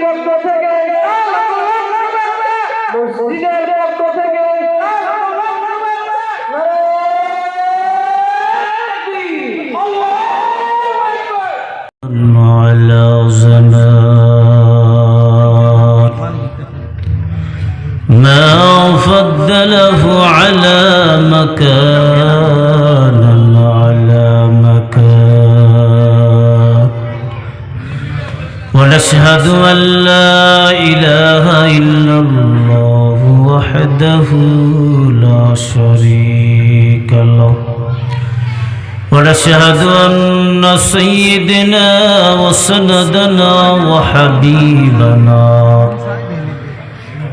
পক্ষ থেকে মসজিদের পক্ষ থেকে على زمان ما فضله على مكان على مكان ونشهد أن لا إله إلا الله وحده لا شريك له ونشهد أن سيدنا وسندنا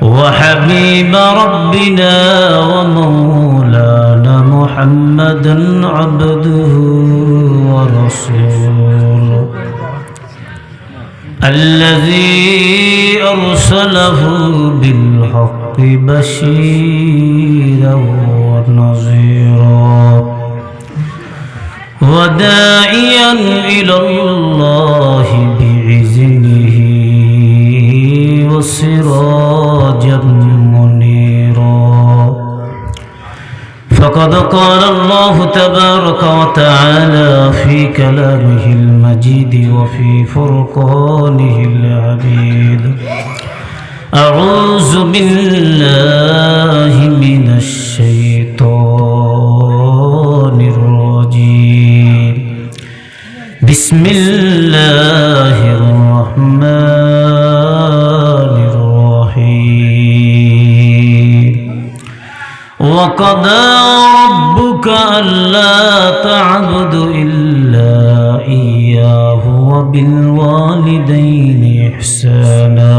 وحبيب ربنا ومولانا محمدا عبده ورسوله الذي أرسله بالحق بشيرا ونذيرا وداعيا إلى الله بإذنه وسراجا منيرا فقد قال الله تبارك وتعالى في كلامه المجيد وفي فرقانه العبيد أعوذ بالله من الشيطان الرجيم بسم الله الرحمن الرحيم وقضى ربك ألا تعبدوا إلا إياه وبالوالدين إحسانا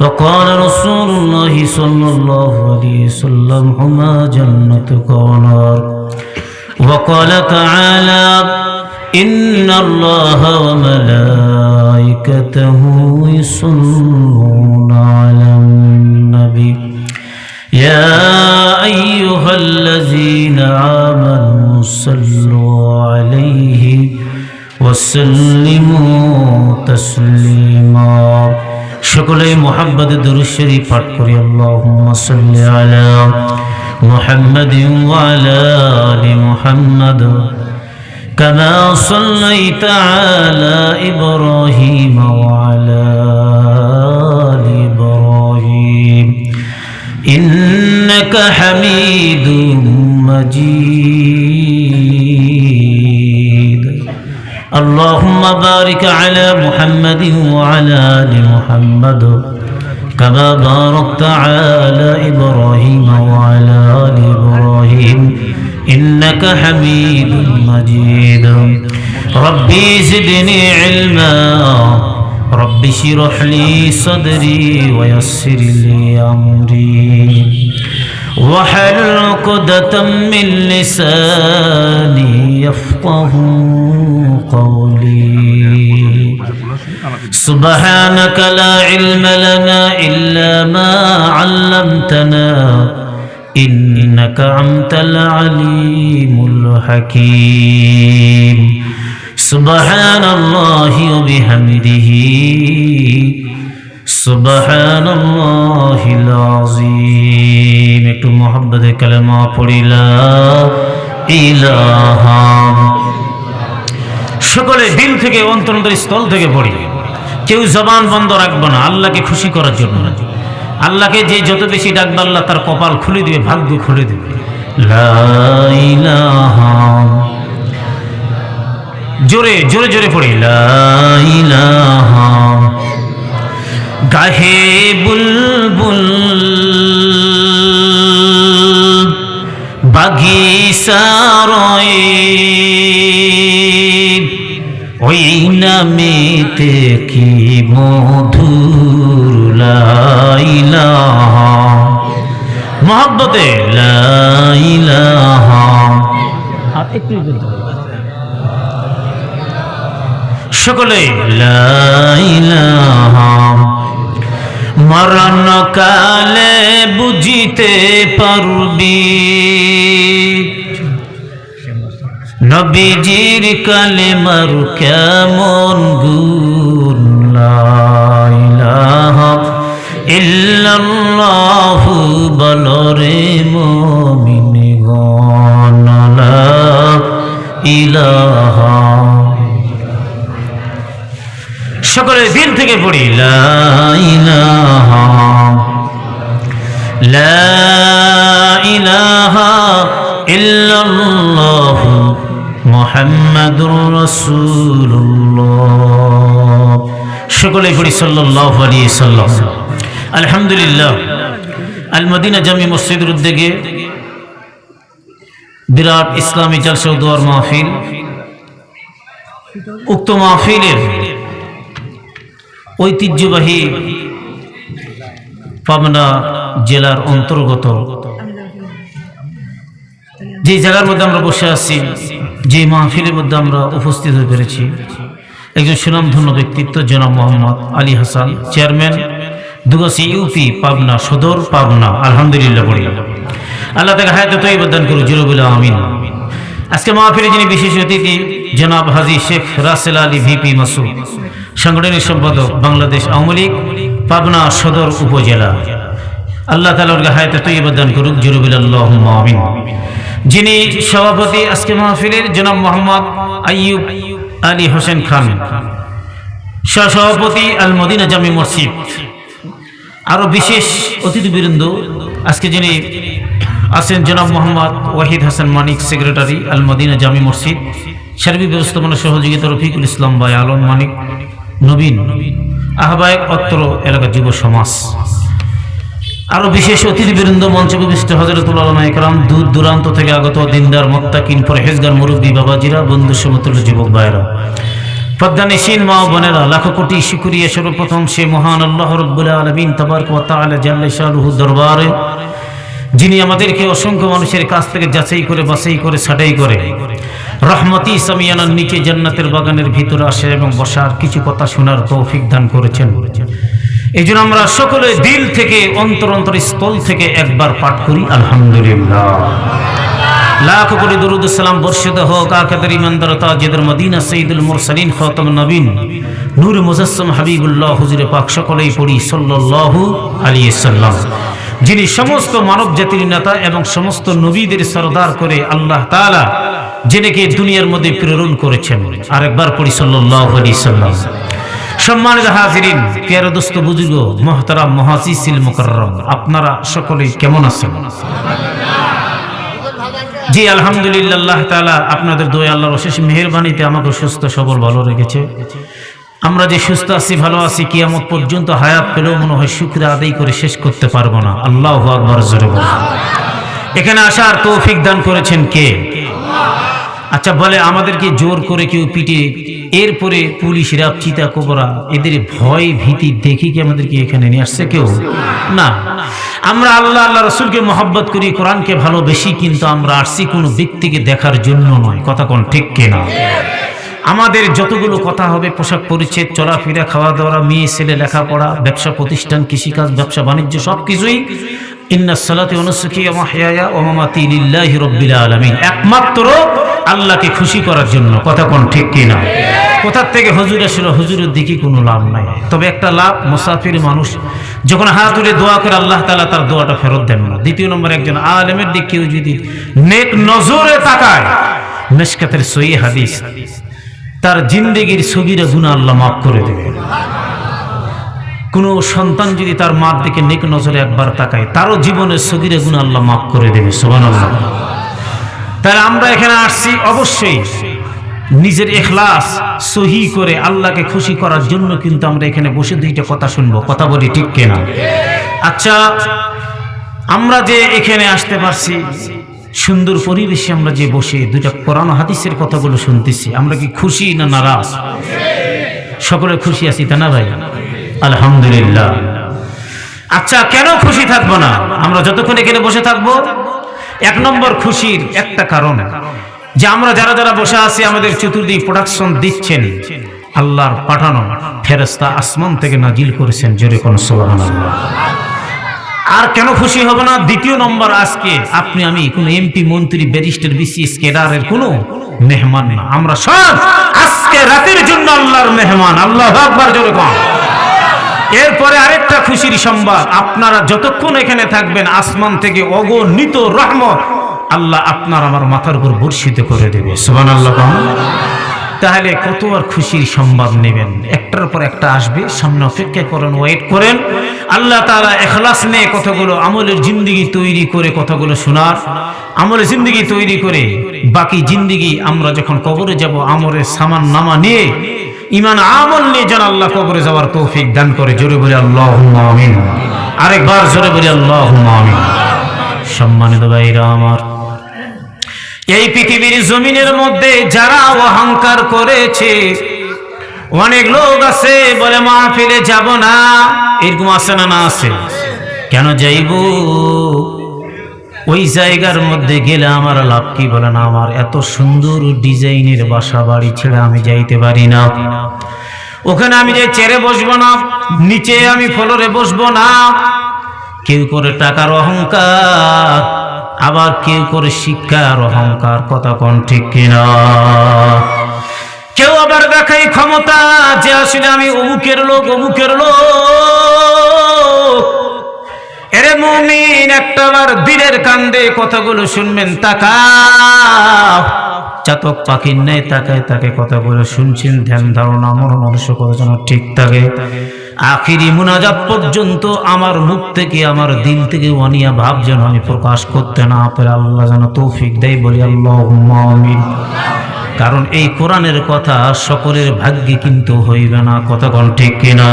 وقال رسول الله صلى الله عليه وسلم هما جنتك ونار وقال تعالى إن الله وملائكته يصلون على النبي يا أيها الذين آمنوا صلوا عليه وسلموا تسليما شكرا محبت درود شريف পাঠ করি اللهم صل على محمد وعلى آل محمد كما صليت على إبراهيم وعلى آل إبراهيم إنك حميد مجيد اللهم بارك على محمد وعلى آل محمد كما باركت على إبراهيم وعلى آل إبراهيم إنك حميد مجيد ربي زدني علما ربي اشرح لي صدري ويسر لي أمري واحلل عقدة من لساني يفقه قولي سبحانك لا علم لنا إلا ما علمتنا إنك أنت العليم الحكيم سبحان الله وبحمده سبحان الله العظيم একটু মোহাব্বতে কালেমা পড়ি লা ইলাহা সকলে দিল থেকে অন্তরের স্থল থেকে পড়ি কেউ জবান বন্ধ রাখবে না আল্লাহকে খুশি করার জন্য আল্লাহকে যে যত বেশি ডাকবে আল্লাহ তার কপাল খুলে দিবে ভাগ্য খুলে দিবে লা ইলাহা জোরে জোরে জোরে পড়ি লা ইলাহা গাহে বুলবুল বাগিচারয় ওই নামেতে কি মধুর লা ইলাহা মহব্বতে লা ইলাহা একটু সকলে লা ইলাহা মরণ কালে বুঝিতে পারবি নবীজির কালেমার কেমন গুণ লা পড়ি লা ইলাহা ইল্লাল্লাহু মুহাম্মাদুর রাসূলুল্লাহ। সকলে পড়ি সাল্লাল্লাহু আলাইহি সাল্লাম। আলহামদুলিল্লাহ, আল মদিনা জামি মসজিদের উদ্যোগে বিরাট ইসলামী জলসা ও দোয়ার মাহফিল। উক্ত মাহফিলের ঐতিহ্যবাহী পাবনা জেলার অন্তর্গত যে জায়গার মধ্যে আমরা বসে আছি, যে মাহফিলের মধ্যে আমরা উপস্থিত হয়ে পেরেছি, একজন সুনামধন্য ব্যক্তিত্ব জনাব মোহাম্মদ আলী হাসান, চেয়ারম্যান দুগাছি ইউপি পাবনা সদর পাবনা। আলহামদুলিল্লাহ বলি আল্লাহ তাকে হায়াতে তৈয়বা দান করুন, জিরুবিল আমিন। আজকে মাহফিলে যিনি বিশেষ অতিথি জনাব হাজী শেখ রাসেল আলী ভিপি মাসুদ, সাংগঠনিক সম্পাদক বাংলাদেশ আওয়ামী লীগ পাবনা সদর উপজেলা। আল্লাহ তাআলা ওর হায়াতে তৈয়বা দান করুন, জিরুবিল আল্লাহুম্মা আমিন। যিনি সভাপতি আজকে মাহফিলের জনাব মোহাম্মদ আইয়ুব আলী হোসেন খান, সহসভাপতি আল মদিনা জামি মসজিদ। আরো বিশেষ অতিথিবৃন্দ আজকে যিনি আছেন জনাব মোহাম্মদ ওয়াহিদ হাসান মানিক, সেক্রেটারি আল মদিনা জামি মসজিদ, সার্বিক ব্যবস্থাপনা সহযোগিতা রফিকুল ইসলাম ভাই আলম মানিক, নবীন আহ্বায়ক অত্র এলাকা যুব সমাজ। আরো বিশেষ অতিথিবৃন্দ মঞ্চে উপবিষ্ট হযরতুল উলামা ইকরাম, দূর দূরান্ত থেকে আগত দিনদার মুত্তাকিন পরহেজগার মুরব্বী বাবাজিরা, বন্ধু সমতুল্য যুবক ভাইরা, পদ্মানিসীন মা বোনেরা, লাখো কোটি শুকরিয়া সর্বপ্রথম সে মহান আল্লাহ রাব্বুল আলামিন তাবারক ওয়া তাআলা জাল্লা শানুহু দরবারে, যিনি আমাদেরকে অসংখ্য মানুষের কাছ থেকে যাচাই করে বাছাই করে ছাঁটাই করে রহমতি সামিয়ানার নিচে জান্নাতের বাগানের ভিতরে আসে এবং বসার কিছু কথা শোনার তৌফিক দান করেছেন। এই জন্য আমরা সকলে দিল থেকে অন্তর স্থল থেকে একবার পাঠ করি আলহামদুলিল্লাহ। লাখ কোটি দরুদ সালাম বর্ষিত হোক আকাদের ইমানদার তাজেদের মদিনা সাইয়্যিদুল মুরসালিন খাতামুন নবীন নূর মুজাসসাম হাবিবুল্লাহ হুজুরে পাক, সকলেই পড়ি সাল্লাল্লাহু আলাইহি সাল্লাম। যিনি সমস্ত মানব জাতির নেতা এবং সমস্ত নবীদের সরদার করে আল্লাহ তাআলা যিনিকে দুনিয়ার মধ্যে প্রেরণ করেছেন। আরেকবার পড়ি সাল্লাল্লাহু আলাইহি সাল্লাম। সম্মানিত হাজিরিন, প্রিয় দোস্ত বুজুর্গ, মুহতারাম মুহাসিসিল মুকাররম, আপনারা সকলেই কেমন আছেন? জি আলহামদুলিল্লাহ, আল্লাহ তাআলা আপনাদের দোয়া আল্লাহর অশেষ মেহেরবানিতে আমাকে সুস্থ সবল ভালো রেখেছে। আমরা যে সুস্থ আছি, ভালো আছি, কিয়ামত পর্যন্ত হায়াত পেলেও মনে হয় শুকরিয়া আদায় করে শেষ করতে পারবো না। আল্লাহু আকবার জোরে বলুন। এখানে আসার তৌফিক দান করেছেন কে? আচ্ছা বলে আমাদেরকে জোর করে কেউ পিটে, এরপরে পুলিশ র্যাব চিতা কোবরা এদের ভয় ভীতি দেখি কি আমাদেরকে এখানে নিয়ে আসছে কেউ? না, আমরা আল্লাহ আল্লাহ রসুলকে মহব্বত করি, কোরআনকে ভালোবেসি, কিন্তু আমরা আসছি কোনো ব্যক্তিকে দেখার জন্য নয়। কথা কোন ঠিক কিনা? আমাদের যতগুলো কথা হবে, পোশাক পরিচ্ছদ, চলাফেরা, খাওয়া দাওয়া, মেয়ে ছেলে, লেখাপড়া, ব্যবসা প্রতিষ্ঠান, কৃষিকাজ, ব্যবসা বাণিজ্য, সবকিছুই ইন্নাস সালাতি ওয়া নুসুকি ওয়া মাহইয়ায়া ওয়া মামাতি লিল্লাহি রাব্বিল আলামিন, একমাত্র আল্লাহকে খুশি করার জন্য। কথা কোন ঠিক কিনা? কোথার থেকে হুজুর আসলে হুজুরের দিকে কোনো লাভ নাই, তবে একটা লাভ, মুসাফির মানুষ যখন হাত তুলে দোয়া করে আল্লাহ তাআলা তার দোয়াটা ফেরত দেন না। দ্বিতীয় নম্বর, একজন আলেমের দিকে কেউ যদি নেক নজরে তাকায়, মিশকাতের সহিহ হাদিস, তার জিন্দেগির সগীরা গুনাহ আল্লাহ মাফ করে দেবে। কোন সন্তান যদি তার মার দিকে নেক নজরে একবার তাকায়, তারও জীবনের সগীরা গুনাহ আল্লাহ মাফ করে দেবে। সুবহানাল্লাহ। তাহলে আমরা এখানে আসছি অবশ্যই নিজের ইখলাস সহি করে আল্লাহকে খুশি করার জন্য, কিন্তু আমরা এখানে বসে দুইটা কথা শুনবো। কথা বলি ঠিক কিনা? আচ্ছা, আমরা যে এখানে আসতে পারছি, সুন্দর পরিবেশে আমরা যে বসে দুইটা কোরআন হাদিসের কথাগুলো শুনতেছি, আমরা কি খুশি না নারাজ? সকলে খুশি আছি তা না ভাই? আলহামদুলিল্লাহ। আচ্ছা, কেন খুশি থাকবো না? আমরা যতক্ষণ এখানে বসে থাকবো, এক নম্বর খুশির একটা কারণ যে আমরা যারা যারা বসে আছি, আমাদের চতুর্দিক প্রোডাকশন দিচ্ছেন আল্লাহর পাঠানো ফেরেশতা আসমান থেকে নাজিল করেছেন। জোরে কোন সুবহানাল্লাহ। আর কেন খুশি হব না? দ্বিতীয় নম্বর, আজকে আপনি আমি কোন এমপি, মন্ত্রী, ব্যারিস্টার, বিসিএস ক্যাডারের কোনো মেহমান না, আমরা সব আজকে রাতের জন্য আল্লাহর মেহমান। আল্লাহু আকবার জোরে কোন। এরপরে আরেকটা খুশির সংবাদ, আপনারা যতক্ষণ এখানে থাকবেন, আসমান থেকে অগণিত রহমত আল্লাহ আপনার আমার মাথার উপর বর্ষিত করে দেবে। সুবহানাল্লাহ। তাহলে কত আর খুশির সংবাদ নেবেন। একটার পর একটা আসবে, সামনে অপেক্ষা করেন, ওয়েট করেন। আল্লাহ তাআলা ইখলাস নিয়ে কতগুলো আমলের জিন্দেগি তৈরি করে কতগুলো শোনার আমলের জিন্দেগি তৈরি করে বাকি জিন্দেগি আমরা যখন কবরে যাব আমলের সামান নামা নিয়ে ঈমান আমল নিয়ে যেন আল্লাহ কবরে যাওয়ার তৌফিক দান করে। জোরে বলি আল্লাহুম্মা আমিন। আরেকবার জোরে বলি আল্লাহুম্মা আমিন। সম্মানিত ভাইরা আমার, এই পৃথিবীর জমিনের মধ্যে যারা অহংকার করেছে, অনেক লোক আছে বলে মাহফিলে যাব না, এরকম আছে না? না আছে। কেন যাইব? ওই জায়গার মধ্যে গেলে আমার লাভ কি? বলে না, আমার এত সুন্দর ডিজাইনের বাসা বাড়ি ছেড়ে আমি যাইতে পারি না। ওখানে আমি যে চেয়ারে বসবো না, নিচে আমি ফ্লোরে বসবো না। কেউ করে টাকার অহংকার, আবার কেউ করে শিক্ষার অহংকার। কথা কোন ঠিক কিনা? কেউ আবার দেখাই ক্ষমতা, যে আসলে আমি অমুকের লোক, অমুকের লোক। এরে মুমিন, একটাবার দিলের কান্দে কথাগুলো শুনবেন, তাকাও। চাতক পাখির ন্যায় তাকায় তাকে কথাগুলো শুনছেন, ধ্যান ধারণা মন মানসিকতা যেন ঠিক থাকে। আখিরি মুনাজাত পর্যন্ত আমার মুখ থেকে, আমার দিল থেকে ওয়ানিয়া ভাব যেন আমি প্রকাশ করতে না পারি। আল্লাহ যেন তৌফিক দেয়। বলি আল্লাহুম্মা আমিন। কারণ এই কোরআনের কথা সকলের ভাগ্যে কিন্তু হইবে না। কথা কোন ঠিক কিনা?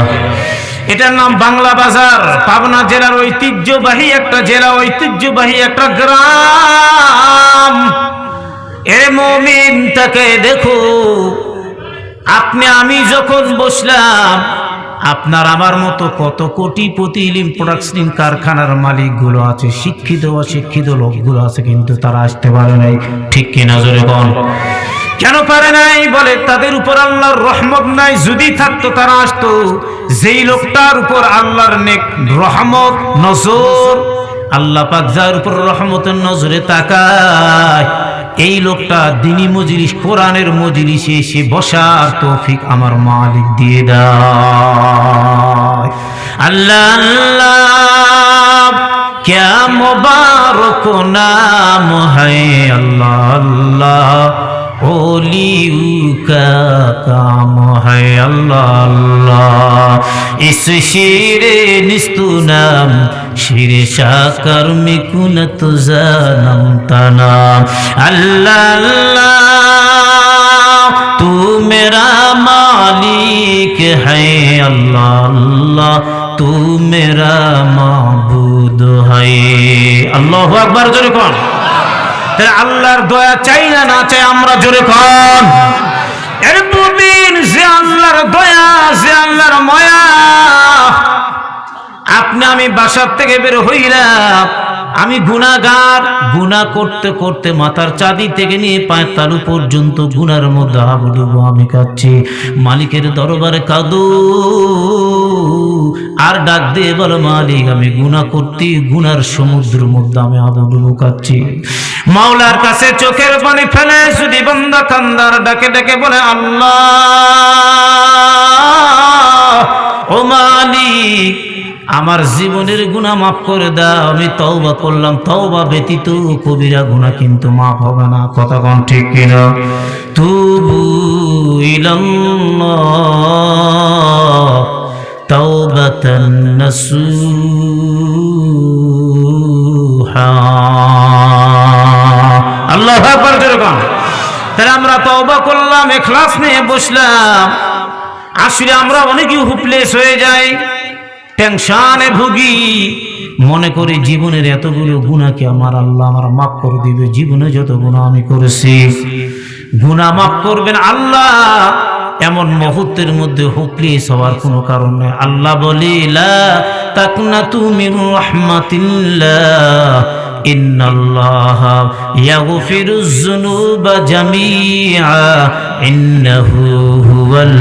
এটার নাম বাংলা বাজার, পাবনা জেলার ঐতিহ্যবাহী একটা জেলা, ঐতিহ্যবাহী একটা গ্রাম। এ মুমিন, তাকে দেখো। আপনি আমি যখন বসলাম, আপনার আমার মতো কত কোটিপতি ইলিম প্রোডাকশন কারখানার মালিকগুলো আছে, শিক্ষিত অশিক্ষিত লোকগুলো আছে, কিন্তু তারা আসতে পারে নাই। ঠিক কিনা? জোরে বল। কেন পারে নাই? বলে তাদের উপর আল্লাহর রহমত নাই। যদি থাকতো তারা আসতো। যেই লোকটার উপর আল্লাহর নেক রহমত নজর, আল্লাহ পাক যার উপর রহমতের নজরে তাকায়, এই লোকটা দ্বীনি মজলিস, কোরআনের মজলিসে এসে বসার তৌফিক আমার মালিক দিয়ে দেয়। আল্লাহ আল্লাহ क्या मुबारक नाम है अल्लाह अल्लाह, ओलियों का काम है अल्लाह अल्लाह। इस शेरे निस्तु नाम शेरे शाकर में कुनत जानम तनाम। अल्लाह अल्लाह, तू मेरा मालिक है अल्लाह अल्लाह, तू मेरा माबूद है। अल्लाहु আকবার। জোরে কোন? তাহলে আল্লাহর দয়া চাই না না চাই? আমরা জোরে কোন? এর মুমিন, যে আল্লাহর দয়া, যে আল্লাহর মায়া। আপনি আমি বাসার থেকে বের হইলাম, আমি গুনাহগার, গুনাহ করতে করতে মাথার চাঁদি থেকে নিয়ে পায়ের তালু পর্যন্ত গুনার মধ্যে হাবুডুবু আমি কাচ্ছি। মালিকের দরবারে কাঁদো আর ডাক দিয়ে বলো, মালিক আমি গুনাহ করতে, গুনার সমুদ্রের মধ্যে আমি হাবুডুবু কাচ্ছি। মাওলার কাছে চোখের পানি ফেলে যদি বান্দা কান্দার ডাকে ডেকে বলে, আল্লাহ ও মালিক, আমার জীবনের গুনাহ মাফ করে দাও, আমি তওবা করলাম। তওবা ব্যতীত কবিরা গুনাহ কিন্তু মাফ হবে না। কথা কোন ঠিক কিনা? তুবু ইলাল্লাহ তাওবাতান নাসুহা। আল্লাহু আকবার। যেরকম তাহলে আমরা তওবা করলাম, ইখলাস নিয়ে বসলাম। আসলে আমরা অনেকেই হোপলেস হয়ে যাই, টেনশনে ভুগি, মনে করি জীবনের এতগুলো গুনাহ কি আমার আল্লাহ আমার মাফ করে দিবে? জীবনে যত গুনাহ আমি করেছি, গুনাহ মাফ করবেন আল্লাহ। এমন মুহূর্তের মধ্যে হোপলেস হওয়ার কোনো কারণ নেই। আল্লাহ বলে, লা তাকনাতু মির রাহমাতিল্লাহ, ইন্নাল্লাহা ইয়াগফিরুয যুনুবা জামিআ, ইন্নাহু হুয়াল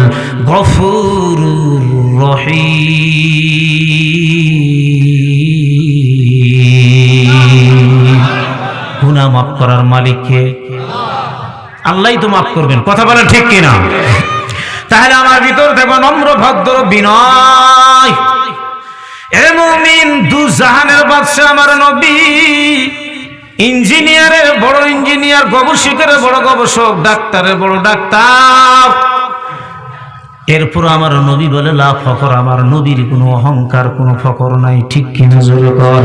গফুরুর রহিম। গুনাহ মাফ করার মালিক কে? আল্লাহই তো মাফ করবেন। কথা বলেন ঠিক কিনা? তাহলে আমার ভিতর থেকে নম্র ভদ্র বিনয়। এ মুমিন, দু জাহানের বাদশা আমার নবী ইঞ্জিনিয়ারের বড় ইঞ্জিনিয়ার, গবেষকের বড় গবেষক, ডাক্তারের বড় ডাক্তার। এরপর আমার নবী বলে লা ফখর, আমার নবীর কোনো অহংকার, কোনো ফখর নাই। ঠিক কিনা জোরে কর।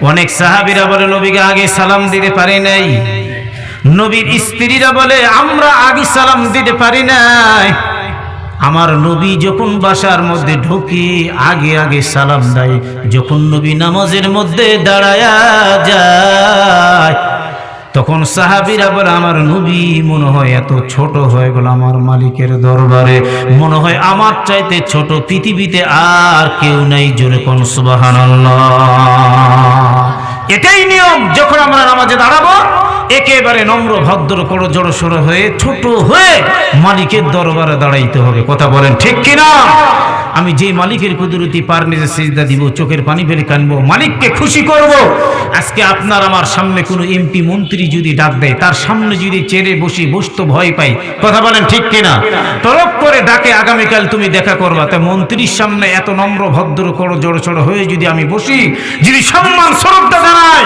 অনেক সাহাবীরা বলে নবীকে আগে সালাম দিতে পারি নাই। নবীর স্ত্রীরা বলে আমরা আগে সালাম দিতে পারি নাই। আমার নবী যখন বাসার মধ্যে ঢুকে আগে আগে সালাম দেয়। যখন নবী নামাজের মধ্যে দাঁড়ায়া যায় তখন সাহাবীরা বলে আমার নবী মনে হয় এত ছোট হয়ে গেল আমার মালিকের দরবারে, মনে হয় আমার চাইতে ছোট পৃথিবীতে আর কেউ নাই। জোরে কোন সুবহানাল্লাহ। এটাই নিয়ম, যখন আমরা নামাজে দাঁড়াবো একেবারে নম্র ভদ্র করো জড়সড় হয়ে ছোট হয়ে মালিকের দরবারে দাঁড়াইতে হবে। কথা বলেন ঠিক কিনা? আমি যে মালিকের কুদরতি পার নিজে সিজদা দিব, চোখের পানি ফেলে কানবো, মালিককে খুশি করব। আজকে আপনার আমার সামনে কোনো এমপি মন্ত্রী যদি ডাক দেয়, তার সামনে যদি চেড়ে বসতে ভয় পাই। কথা বলেন ঠিক কিনা? তরক করে ডাকে আগামীকাল তুমি দেখা করবা, তা মন্ত্রীর সামনে এত নম্র ভদ্র করো জড়সড় হয়ে যদি আমি বসি, যদি সম্মান শ্রদ্ধা জানাই,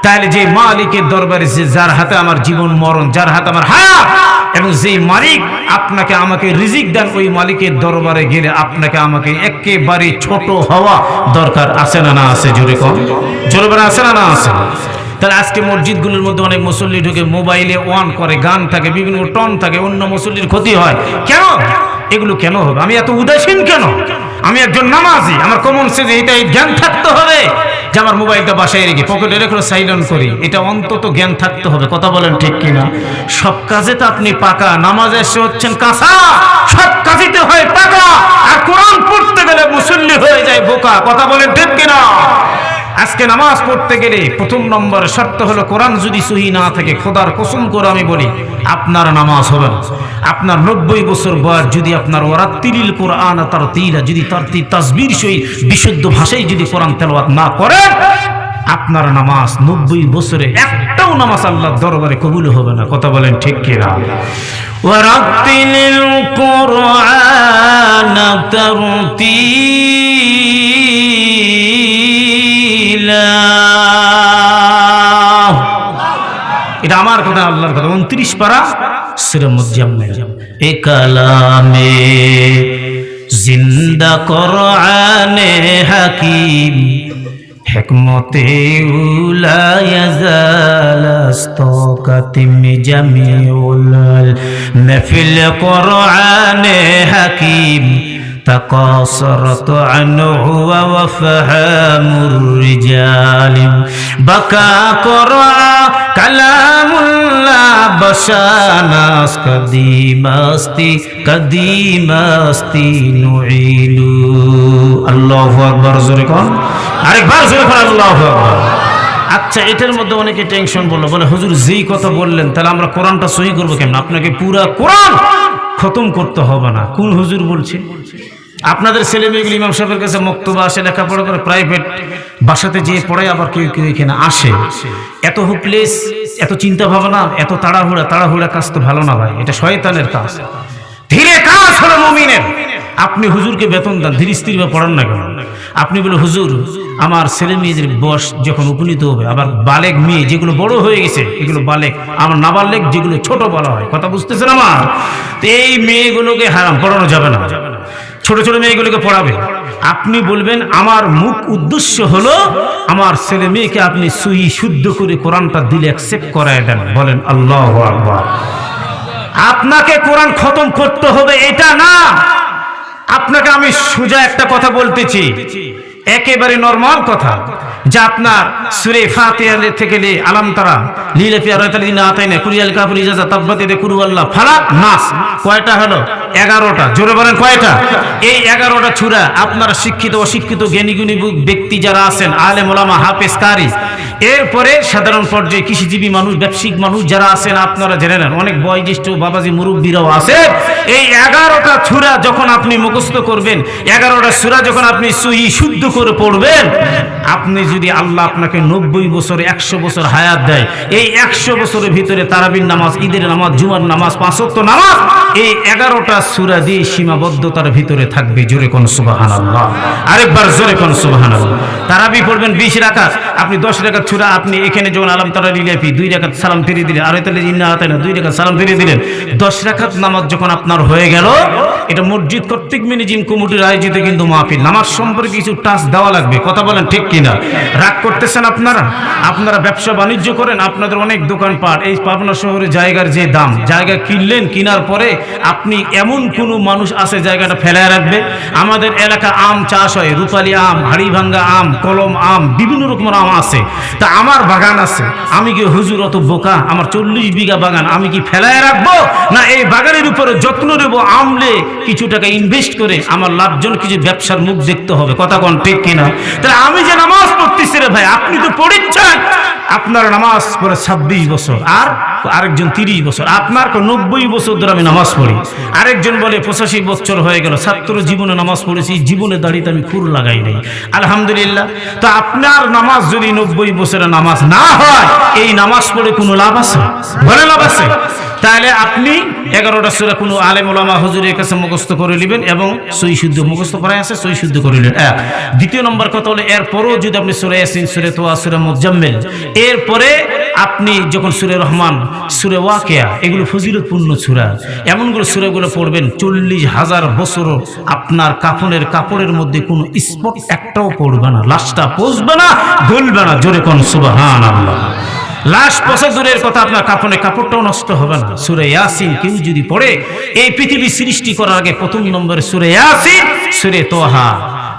তাহলে যে মালিকের দরবারে, যে যার হাতে আমার জীবন মরণ, যার হাতে আমার হায়াত, এবং যে মালিক আপনাকে আমাকে রিজিক দেন, ওই মালিকের দরবারে গেলে আপনাকে আমাকে একেবারে ছোট হওয়া দরকার। আছে না না আছে? জোরে কম জোরে বলে আছে না না আছে? তাহলে আজকে মসজিদগুলোর মধ্যে অনেক মুসল্লি ঢুকে মোবাইলে অন করে, গান থাকে, বিভিন্ন টন থাকে, অন্য মুসল্লির ক্ষতি হয়। কেন এগুলো কেন হবে? আমি এত উদাসীন কেন? আমি একজন নামাজি, আমার কমন সেন্স এটাই জ্ঞান থাকতে হবে যে আমার মোবাইলটা বাসায় রেখে পকেটে রেখে সাইলেন্ট করি, এটা অন্তত জ্ঞান থাকতে হবে। কথা বলেন ঠিক কিনা? সব কাজে তো আপনি পাকা, নামাজে এসে হচ্ছেন কাঁচা, সব কাজেতে হয় পাকা, আর কোরআন পড়তে গেলে মুসল্লি হয়ে যায় বোকা। কথা বলেন ঠিক কিনা? আজকে নামাজ পড়তে গেলে প্রথম নম্বর শর্ত হলো কোরআন যদি সহি না থাকে, খোদার কসম করে আমি বলি আপনার নামাজ হবে না। আপনার 90 বছর বয়স যদি আপনার ওয়ারাত্তিলিল কোরআন তারতিলা, যদি তারতিল তাসবির সহিত বিশুদ্ধ ভাষায় যদি কোরআন তেলাওয়াত না করেন, আপনার নামাজ 90 বছরে একটাও নামাজ আল্লাহর দরবারে কবুল হবে না। কথা বলেন ঠিক কিনা? ওয়ারাত্তিলিল কোরআন তারতিলা, এটা আমার কথা, আল্লাহর কথা। 29 পারা সূরা মুজাম্মিল। এ কালামে জিন্দা কোরআনে হাকিম, হিকমতে উলা ইয়াজাল আস্তকাতিম জামিউল মাহফিল কোরআনে হাকিম, تقاصرت عنه وفهام الرجال بكى قرأ كلام الله بشاناس قديم استی نعيلو الله আকবার। জোরে কোন আরেকবার জোরে কোন আল্লাহু আকবার। আচ্ছা, এটার মধ্যে অনেকে টেনশন বলে হুজুর যেই কথা বললেন তাহলে আমরা কোরআনটা সহি করবো কেমন? আপনাকে পুরা কোরআন খতম করতে হবে না। কোন হুজুর বলছে? আপনাদের ছেলে মেয়েগুলো ইমাম সাহেবের কাছে মক্তবা আসে, লেখাপড়া করে, প্রাইভেট বাসাতে যেয়ে পড়ে, আবার কেউ কেউ এখানে আসে। এত হুপলেস, এত চিন্তা ভাবনা, এত তাড়াহুড়া কাজ তো ভালো না ভাই, এটা শয়তানের কাজ। ধীরে কাজ হলো মুমিনের। আপনি হুজুরকে বেতন দেন, ধীরে স্থির বা পড়ান না কেন? আপনি বলে হুজুর আমার ছেলে মেয়েদের বয়স যখন উপনীত হবে, আবার বালেগ মেয়ে যেগুলো বড় হয়ে গেছে এগুলো বালেগ, আমার নাবালেগ যেগুলো ছোট বলা হয়। কথা বুঝতেছেন আমার? তো এই মেয়েগুলোকে হারাম পড়ানো যাবে না, ছোট ছোট মেয়েগুলোকে পড়াবে। আপনি বলবেন আমার মুখ উদ্দেশ্য হলো আমার ছেলে মেয়েকে আপনি সহি শুদ্ধ করে কোরআনটা দিলে অ্যাকসেপ্ট করায় দেন। বলেন আল্লাহু আকবার। আপনাকে কোরআন খতম করতে হবে এটা না। আপনাকে আমি সোজা একটা কথা বলতেছি, একেবারে নরমাল কথা, যা আপনার সূরা ফাতিহা থেকে আলাম তারা লিলাফিয়া রাতালিনা আতাইনা কুরিয়াল কাফির ইজাজা তাব্বাতিদে কুরু আল্লাহ ফালাক নাস, কয়টা হলো? 11টা। জোরে বলেন কয়টা? এই 11টা সূরা আপনারা শিক্ষিত অশিক্ষিত জ্ঞানীগুণী ব্যক্তি যারা আছেন, আলেম ওলামা হাফেজ কারি, এরপরে সাধারণ পর্যায়ে কৃষিজীবী মানুষ, ব্যবসায়িক মানুষ যারা আছেন, আপনারা জেনে নেন, অনেক বয়োজ্যেষ্ঠ বাবাজি মুরব্বীরাও আছে। এই 11টা সূরা যখন আপনি মুখস্থ করবেন, 11টা সূরা যখন আপনি সহি শুদ্ধ করে পড়বেন, আপনি যদি আল্লাহ আপনাকে 90 বছর 100 বছর হায়াত দেয়, এই 100 বছরের ভিতরে তারাবির নামাজ, ঈদের নামাজ, জুমার নামাজ, 5 ওয়াক্ত নামাজ, এই 11টা সূরা দিয়ে সীমাবদ্ধতার ভিতরে থাকবে। জোরে কোন সুবহানাল্লাহ। আরেকবার জোরে কোন সুবহানাল্লাহ। তারাবি পড়বেন 20 রাকাত, আপনি 10 রাকাত সূরা আপনি এখানে যখন আলাম তারা লিলাফি 2 রাকাত সালাম ফিরিয়ে দিলেন, আর তাহলে ইন্না আতাইনা 2 রাকাত সালাম ফিরিয়ে দিলেন, 10 রাকাত নামাজ যখন আপনার হয়ে গেল, এটা মসজিদ কর্তৃক ম্যানেজিং কমিটির আয়োজিত কিন্তু মাহফিল, নামাজ সম্পর্কে কিছু টাচ দেওয়া লাগবে, কথা বলেন ঠিক কিনা? রাগ করতেছেন আপনারা? আপনারা ব্যবসা বাণিজ্য করেন, আপনাদের অনেক দোকানপাট, এই পাবনা শহরে জায়গার যে দাম, জায়গা কিনলেন, কেনার পরে আপনি এমন কোনো মানুষ আছে জায়গাটা ফেলায় রাখবে? আমাদের এলাকা আম চাষ হয়, রূপালী আম, হাড়িভাঙ্গা আম, কলম আম, বিভিন্ন রকমের আম আছে। তা আমার বাগান আছে, আমি কি হুজুর অত বোকা? আমার 40 বিঘা বাগান, আমি কি ফেলায় রাখবো? না এই বাগানের উপরে যত্ন নেবো, আমলে কিছু টাকা ইনভেস্ট করে আমার লাভজন কিছু ব্যবসার মুখ দেখতে হবে, কথা কোন ঠিক কিনা? তাহলে আমি যে নামাজ পড়তেছি রে ভাই, আপনি তো পড়েছেন, আপনার নামাজ পড়ে 26 বছর, আর আরেকজন 30 বছর, আপনার 90 বছর ধরে আমি নামাজ পড়ি, আরেকজন বলে 85 বছর হয়ে গেল, ছাত্র জীবনে নামাজ পড়েছি, জীবনে দাঁড়িয়ে আমি খুর লাগাই নাই, আলহামদুলিল্লাহ। তো আপনার নামাজ যদি 90 বছরের নামাজ না হয়, এই নামাজ পড়ে কোনো লাভ আছে? বলে লাভ আছে? তাহলে আপনি 11টা সূরা কোনো আলেম ওলামা হুজুরের কাছে মুখস্থ করে নেবেন এবং সই শুদ্ধ মুখস্থ করা আছে, সই শুদ্ধ করে নেবেন। দ্বিতীয় নম্বর কথা হলো, এরপরও যদি আপনি সূরা ইয়াসিন, সূরা তোহা, সূরা মুজাম্মিল, এরপরে আপনি যখন সূরা রহমান, সূরা ওয়াকিয়া, এগুলো ফজিলতপূর্ণ সূরা, এমনগুলো সূরাগুলো পড়বেন 40,000 বছর আপনার কাফনের কাপড়ের মধ্যে কোনো স্পট একটাও পড়বে না, লাশটা পচবে না, গলবে না, জোরে কোন সুবহানাল্লাহ। লাশ পচা দূরের কথা, আপনার কাফনের কাপড়টাও নষ্ট হবে না। সূরা ইয়াসিন কেউ যদি পড়ে, এই পৃথিবী সৃষ্টি করার আগে প্রথম নম্বরে সূরা ইয়াসিন, সূরা তোহা,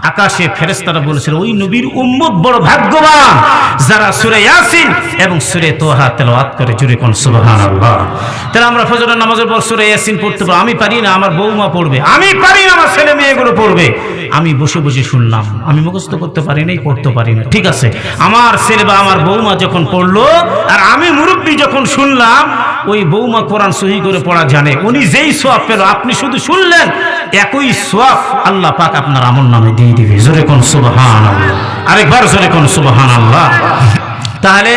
আকাশে ফেরেশতারা বলেছিল ওই নবীর উম্মত বড় ভাগ্যবান যারা সূরা ইয়াসিন এবং সূরা তোহা তেলাওয়াত করে, জোরে কোন সুবহানাল্লাহ। তাহলে আমরা ফজরের নামাজের পর সূরা ইয়াসিন পড়তে পারি, আমি পারি না, আমার বৌমা পড়বে, আমি পারি না, আমার ছেলে মেয়েগুলো পড়বে, আমি বসে বসে শুনলাম, আমি মুখস্থ করতে পারি নাই, পড়তে পারি না, ঠিক আছে। আমার ছেলে বা আমার বৌমা যখন পড়লো আর আমি মুরব্বী যখন শুনলাম, ওই বৌমা কোরআন সহি করে পড়া জানে, উনি যেই সওয়াব পেল, আপনি শুধু শুনলেন, একই সওয়াব আল্লাহ পাক আপনার আমল নামে দিয়ে দিবে, জোরে কোন সুবহানাল্লাহ। আরেকবার জোরে কোন সুবহানাল্লাহ। তাহলে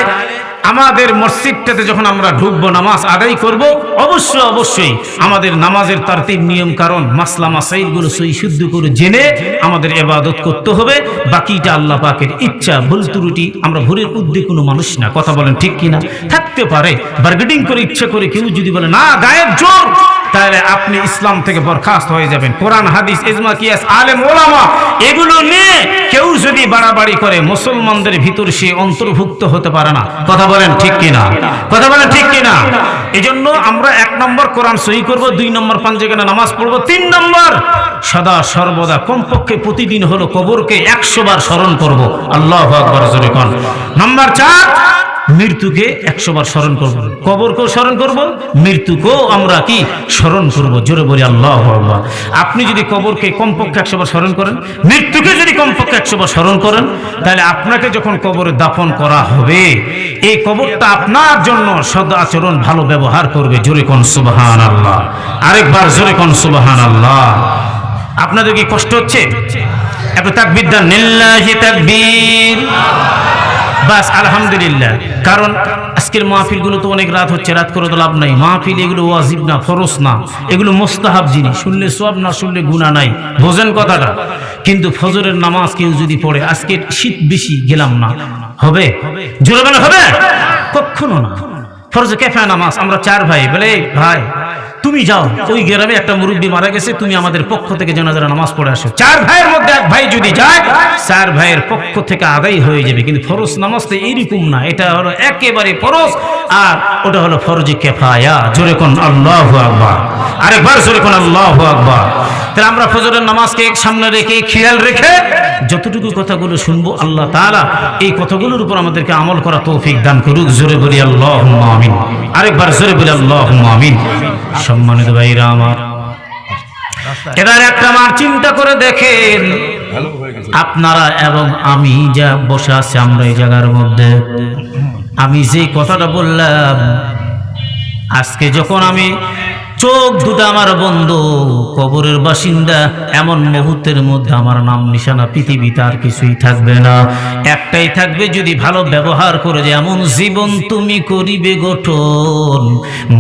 আমাদের মসজিদটাতে যখন আমরা ঢুকবো, নামাজ আদায় করব, অবশ্যই আমাদের নামাজের তারতিব, নিয়ম কারণ, মাসলা মাসাইলগুলো সহি শুদ্ধ করে জেনে আমাদের ইবাদত করতে হবে। বাকিটা আল্লাহ পাকের ইচ্ছা, ভুল ত্রুটি, আমরা ভুলের উদ্দে কোনো মানুষ না, কথা বলেন ঠিক কিনা? থাকতে পারে বার্গেটিং করে, ইচ্ছা করে কেউ যদি বলে না গায়ের জোর, তাহলে আপনি ইসলাম থেকে বরখাস্ত হয়ে যাবেন। কোরআন, হাদিস, ইজমা, কিয়াস, আলেম ওলামা এগুলো নিয়ে কেউ যদি বাড়াবাড়ি করে, মুসলমানদের ভিতর সে অন্তর্ভুক্ত হতে পারে না, কথা বলেন ঠিক কিনা? কথা বলেন ঠিক কিনা? এজন্য আমরা 1 নম্বর কোরআন সহি করব, 2 নম্বর পাঞ্জেগানা নামাজ পড়ব, 3 নম্বর সদা সর্বদা কমপক্ষে প্রতিদিন হলো কবরকে 100 বার স্মরণ করব, আল্লাহু আকবার, জোরে কোন। নাম্বার 4, মৃত্যুকে 100 বার স্মরণ করব, কবরকেও স্মরণ করব, মৃত্যুকেও আমরা কি স্মরণ করব, জোরে বলি আল্লাহু আকবার। আপনি যদি কবরকে কমপক্ষে 100 বার স্মরণ করেন, মৃত্যুকে যদি কমপক্ষে 100 বার স্মরণ করেন, তাহলে আপনাকে যখন কবরে দাফন করা হবে, এই কবরটা আপনার জন্য সদ আচরণ, ভালো ব্যবহার করবে, জোরে কোন সুবহানাল্লাহ। আরেকবার জোরে কোন সুবহানাল্লাহ। আপনাদের কি কষ্ট হচ্ছে? একটু তাকবীর দেন, লিল্লাহি তাকবীর, বাস আলহামদুলিল্লাহ। কারণ আজকের মাহফিলগুলো তো অনেক রাত হচ্ছে, রাত করে তো লাভ নাই। মাহফিল এগুলো ওয়াজিব না, ফরজ না, এগুলো মুস্তাহাব জিনিস, শুনলে সওয়াব, না শুনলে গুনাহ নাই, বোঝেন কথাটা? কিন্তু ফজরের নামাজ কেউ যদি পড়ে, আজকে শীত বেশি, গেলাম না, হবে? জোরে বলে হবে? কখনো না। ফরজে কিফায়া নামাজ, আমরা 4 ভাই, বলে ভাই তুমি যাও, ওই গ্রামে একটা মুরব্বী মারা গেছে, তুমি আমাদের পক্ষ থেকে জানাজার নামাজ পড়ে আসো। 4 ভাইয়ের মধ্যে 1 ভাই যদি যায়, 4 ভাইয়ের পক্ষ থেকে আদায় হয়ে যাবে। কিন্তু ফরজ নামাজ তো এইরকম না, এটা হলো একেবারে ফরজ, আর ওটা হলো ফরজে কিফায়া, জোরে কোন আল্লাহু আকবার। আরেকবার জোরে কোন আল্লাহু আকবার। তাহলে আমরা ফজরের নামাজকে সামনে রেখে, খেয়াল রেখে যতটুকু কথাগুলো শুনবো, আল্লাহ তাআলা এই কথাগুলোর উপর আমাদেরকে আমল করা তৌফিক দান করুক, জোরে বলি আল্লাহুম্মা আমিন। আরেকবার জোরে বলি আল্লাহুম্মা আমিন। সম্মানিত ভাইরা আমার, এবার একটা আমার চিন্তা করে দেখেন, আপনারা এবং আমি যা বসে আছি আমরা এই জায়গার মধ্যে, আমি যে কথাটা বললাম, আজকে যখন আমি চোখ দুটো আমার বন্ধ, কবরের বাসিন্দা, এমন মুহূর্তের মধ্যে আমার নাম নিশানা পৃথিবীতে আর কিছুই থাকবে না, একটাই থাকবে, যদি ভালো ব্যবহার করে, যেমন জীবন তুমি করিবে গঠন,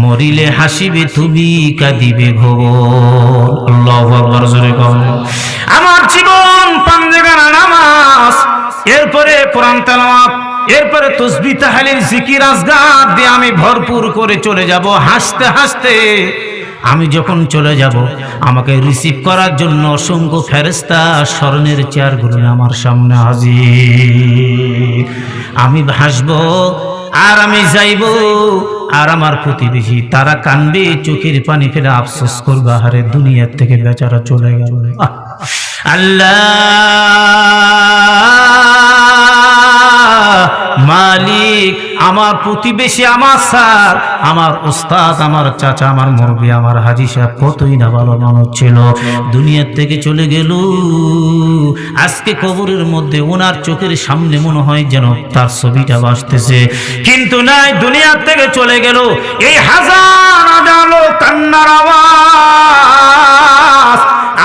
মরিলে হাসিবে তুমি, কাঁদিবে ভুবন। আল্লাহু আকবার, জোরে কোন। আমার জীবন পাঞ্জেগানা নামাজ, এরপরে কোরআন তেলাওয়াত, এরপরে তসবিহ তাহলিল জিকির আজগার দিয়ে আমি ভরপুর করে চলে যাব হাসতে হাসতে। আমি যখন চলে যাব আমাকে রিসিভ করার জন্য অসংখ্য ফেরেশতা স্মরণের চেয়ারগুলো আমার সামনে হাজির। আমি হাসবো আর আমি যাইব, আর আমার প্রতিবেশী তারা কানবে, চোখের পানি ফেলে আফসোস করবে, আরে দুনিয়ার থেকে বেচারা চলে গেল। আল্লাহ মালিক, আমার প্রতিবেশী, আমার স্যার, আমার ওস্তাদ, আমার চাচা, আমার মুরব্বি, আমার হাজী সাহেব কতই না ভালো মানুষ ছিল, দুনিয়ার থেকে চলে গেল। আজকে কবরের মধ্যে ওনার চোখের সামনে মনে হয় যেন তার ছবিটা ভাসতেছে, কিন্তু নাই, দুনিয়ার থেকে চলে গেল। এই হাজার হাজার কান্নার আওয়াজ,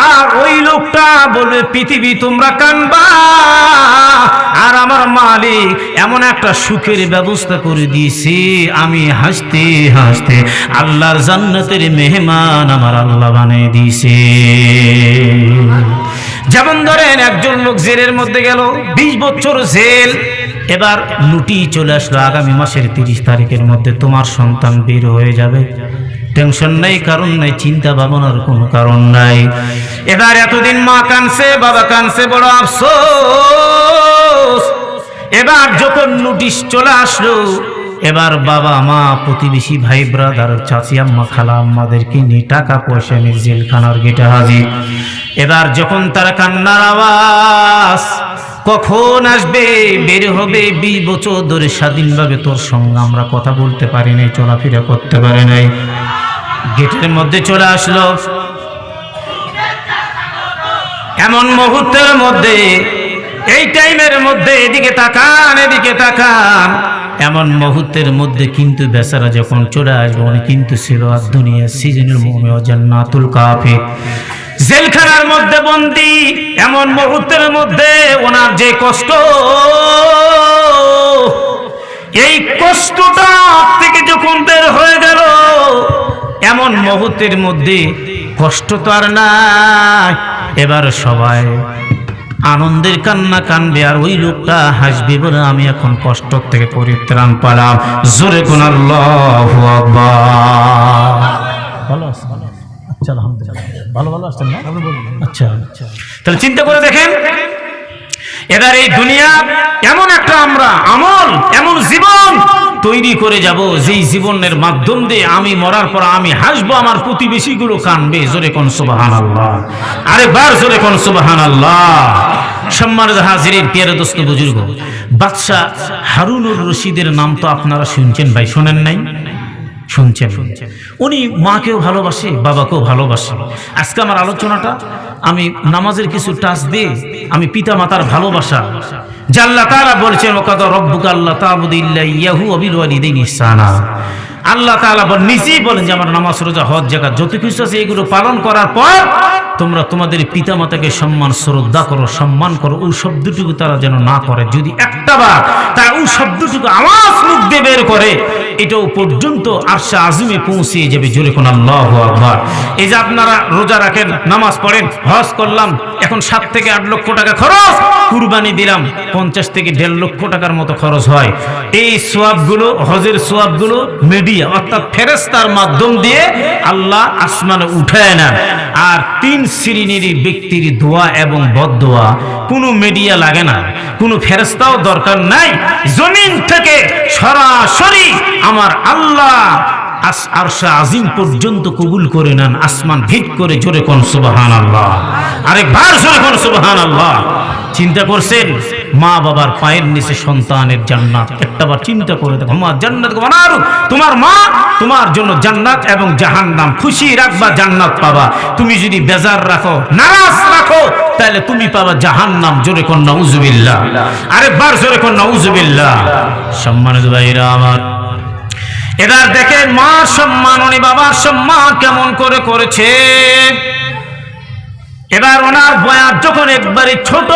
আর ওই লোকটা বলবে পৃথিবী তোমরা কানবা, আর আমার মালিক এমন একটা সুখের ব্যবস্থা করে দিয়েছে, আমি হাসতে হাসতে আল্লাহর জান্নাতের মেহমান আমার আল্লাহ বানিয়ে দিয়েছে। যেমন ধরেন একজন লোক জেলের মধ্যে গেল, 20 বছর জেল, এবার নোটিশ চলে আসলো আগামী মাসের 30 তারিখের মধ্যে তোমার সন্তান বের হয়ে যাবে। টেনশন নাই, কারণ নাই, চিন্তা ভাবনার কোনো কারণ নাই। এবার এতদিন মা কানছে, বাবা কানছে, বড় আফসোস। এবার যখন নোটিশ চলে আসলো, এবার বাবা মা প্রতিবেশী ভাই ব্রাদার চাচি আম্মা খালা আম্মাদেরকে নিয়ে টাকা পয়সা নিয়ে জেলখানার গেটে হাজির। এবার যখন তারা কান্নার আওয়াজ, কখন আসবে, বের হবে, 20 বছর ধরে স্বাধীনভাবে তোর সঙ্গে আমরা কথা বলতে পারি নাই, চলাফেরা করতে পারি নাই, গেটের মধ্যে চলে আসলো। এমন মুহূর্তের মধ্যে, এই টাইমের মধ্যে, এদিকে তাকান, এদিকে তাকান, এমন মুহূর্তের মধ্যে কিন্তু বেচারা যখন চলে আসবে, উনি কিন্তু ছিল আর দুনিয়া সিজনুল মুমিন ওয়া জান্নাতুল কাফির, জেলখানার মধ্যে বন্দী। এমন মুহূর্তের মধ্যে ওনার যে কষ্ট, এই কষ্টটা থেকে যখন বের হয়ে গেল, এমন মুহূর্তের মধ্যে কষ্ট তো আর নাই, এবার সবাই আনন্দের কান্না কানবে, আর ওই লোকটা হাসবে বলে আমি এখন কষ্ট থেকে পরিত্রাণ পেলাম। জোরে কোন আল্লাহু আকবার। ভালো আছে, আচ্ছা আলহামদুলিল্লাহ, ভালো আসছেন না? আচ্ছা আচ্ছা, তাহলে চিন্তা করে দেখেন, এবার এই দুনিয়া এমন একটা আমরা আমল, এমন জীবন তৈরি করে যাব, যেই জীবনের মাধ্যম দিয়ে আমি মরার পর আমি হাসবো, আমার প্রতিবেশীগুলো কানবে। জোরে কোন সুবহানাল্লাহ, আরেকবার জোরে কোন সুবহানাল্লাহ। সম্মানিত হাজিরিন, প্রিয় দোস্ত বুজুর্গ, বাদশাহ হারুনুর রশিদের নাম তো আপনারা শুনছেন ভাই, শোনেন নাই? শুনছেন। উনি মাকেও ভালোবাসে, বাবাকেও ভালোবাসে। আজকে আমার আলোচনাটা আমি নামাজের কিছু টাচ দিয়ে আমি পিতা মাতার ভালোবাসা, যে আল্লাহ তাআলা বলেছেন ওয়াকাদা রাব্বুকা আল্লা তা'বুদু ইল্লা ইয়াহু ওয়া বিল ওয়ালিদাইনি ইহসানা। আল্লাহ তাআলা নিজেই বলেন যে আমার নামাজ, রোজা, হজ, যাকাত যত কিছু আছে এগুলো পালন করার পর তোমরা তোমাদের পিতা মাতাকে সম্মান শ্রদ্ধা করো, সম্মান করো। ওই শব্দটুকু তারা যেন না করে, যদি একটা বার তারা ওই শব্দটুকু আওয়াজ মুখ দিয়ে বের করে, এটাও পর্যন্ত আরশে আজিমে পৌঁছে যাবে। জোরে কোন আল্লাহু আকবার। এই যে আপনারা রোজা রাখেন, নামাজ পড়েন, হজ করলাম, এখন 7 থেকে 8 লক্ষ টাকা খরচ, কুরবানি দিলাম 50 থেকে 1.5 লক্ষ টাকার মতো খরচ হয়। এই সওয়াবগুলো, হজের সওয়াবগুলো মিডিয়া অর্থাৎ ফেরেশতার মাধ্যম দিয়ে আল্লাহ আসমানে উঠায় নেন। আর 3 শ্রেণীর ব্যক্তির দোয়া এবং বদদোয়া কোনো মিডিয়া লাগে না, কোনো ফেরেশতাও দরকার নাই, জমিন থেকে সরাসরি আমার আল্লাহ আরশে আজিম পর্যন্ত কবুল করে নেন, আসমান ভিত করে। জোরে কোন সুবহানাল্লাহ, আরেকবার জোরে কোন সুবহানাল্লাহ। চিন্তা করছেন, মা বাবার পায়ের নিচে সন্তানের জান্নাত, একটাবার চিন্তা করে দেখো, মা জান্নাত বানারু, তোমার মা তোমার জন্য জান্নাত এবং জাহান্নাম, খুশি রাখবা জান্নাত পাবা, তুমি যদি বেজার রাখো, নারাজ রাখো, তাহলে তুমি পাবা জাহান্নাম। জোরে কোন নাউজুবিল্লাহ, আরেকবার জোরে কোন নাউজুবিল্লাহ। সম্মানিত ভাইরা আমার, এবার দেখেন মার সম্মান, উনি বাবার সম্মান কেমন করে করেছে। এবার ওনার বয়স যখন একবারে ছোট,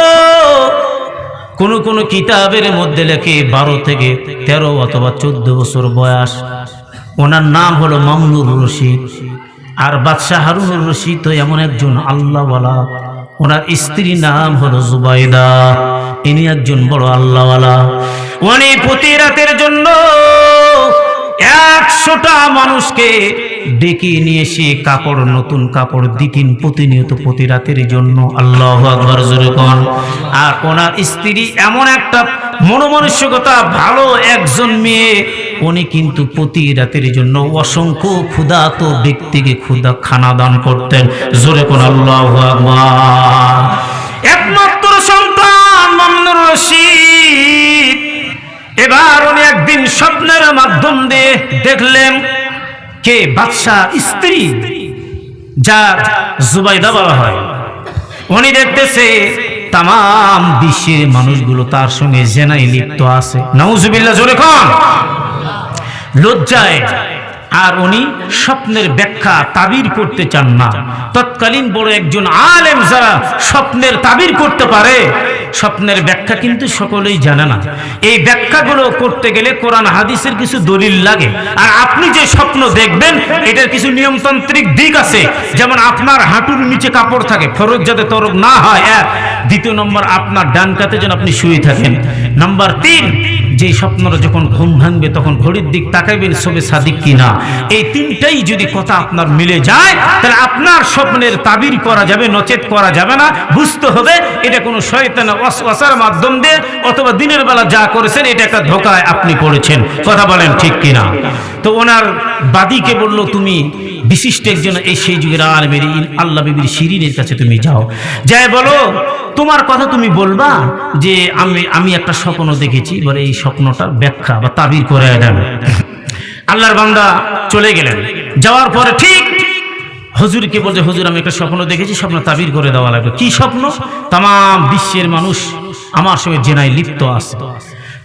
কোন কোন কিতাবের মধ্যে লেখে 12 থেকে 13 অথবা 14 বছর বয়স। ওনার নাম হলো মামুনুর রশিদ। আর বাদশাহ হারুনুর রশিদ তো এমন একজন আল্লাহওয়ালা, ওনার স্ত্রীর নাম হলো জুবাইদা, ইনি একজন বড় আল্লাহওয়ালা। উনি প্রতি রাতের জন্য 100টা মানুষকে ডেকে নিয়ে এসে কাপড়, নতুন কাপড় দিতেন প্রতিনিয়ত প্রতি রাতের জন্য। আল্লাহু আকবার জোরে কোন। আর ওনার স্ত্রী এমন একটা মনোমানসিকতা ভালো একজন মেয়ে, উনি কিন্তু প্রতি রাতের জন্য অসংখ্য ক্ষুধার্ত ব্যক্তিকে খানা দান করতেন। জোরে কোন আল্লাহু আকবার। একমাত্র সন্তান মামুনুর রশিদ, এবার উনি একদিন স্বপ্নের মাধ্যম দিয়ে দেখলেন কে? বাদশাহ স্ত্রী, যার জুবাইদা বলা হয়। উনি দেখতেছে তাম বিশ্বের মানুষগুলো তার সঙ্গে জেনায় লিপ্ত আছে। নাউজুবিল্লাহ জোরে কোন। লজ্জায় আর উনি স্বপ্নের ব্যাখ্যা তাবির করতে চান না। তৎকালীন বড় একজন আলেম যারা স্বপ্নের তাবির করতে পারে, স্বপ্নের ব্যাখ্যা কিন্তু সকলেই জানে না। এই ব্যাখ্যাগুলো করতে গেলে কোরআন হাদিসের কিছু দলিল লাগে। আর আপনি যে স্বপ্ন দেখবেন এটার কিছু নিয়মতান্ত্রিক দিক আছে। যেমন আপনার হাঁটুর নিচে কাপড় থাকে, ফরজ যাতে তরক না হয়, এক। দ্বিতীয় নম্বর, আপনার ডান কাতে যেন আপনি শুয়ে থাকেন। নাম্বার 3, যে স্বপ্নটা যখন ঘুম ভাঙবে তখন ঘড়ির দিক তাকাইবেন সবে সাদিক কিনা। এই 3টাই যদি কথা আপনার মিলে যায় তাহলে আপনার স্বপ্নের তাবির করা যাবে, নচেত করা যাবে না। বুঝতে হবে এটা কোনো শয়তান ওয়াসওয়াসার মাধ্যম দিয়ে অথবা দিনের বেলা যা করেছেন এটা একটা ধোঁকায় আপনি পড়েছেন। কথা বলেন ঠিক কিনা? তো ওনার বাদীকে বলল, তুমি বিশিষ্ট একজন এই সেই যুগের আলেমের আল্লাহ বিবির শিরিনের কাছে তুমি যাও, যাই বলো তোমার কথা তুমি বলবা যে আমি একটা স্বপ্ন দেখেছি, বলে এই স্বপ্নটার ব্যাখ্যা বা তাবির করে দেন। আল্লাহর বান্দা চলে গেলেন। যাওয়ার পরে ঠিক হুজুরকে বলছে, হুজুর আমি একটা স্বপ্ন দেখেছি, স্বপ্ন তাবির করে দেওয়া লাগবে। কি স্বপ্ন? তাম বিশ্বের মানুষ আমার সঙ্গে জেনায় লিপ্ত আছে।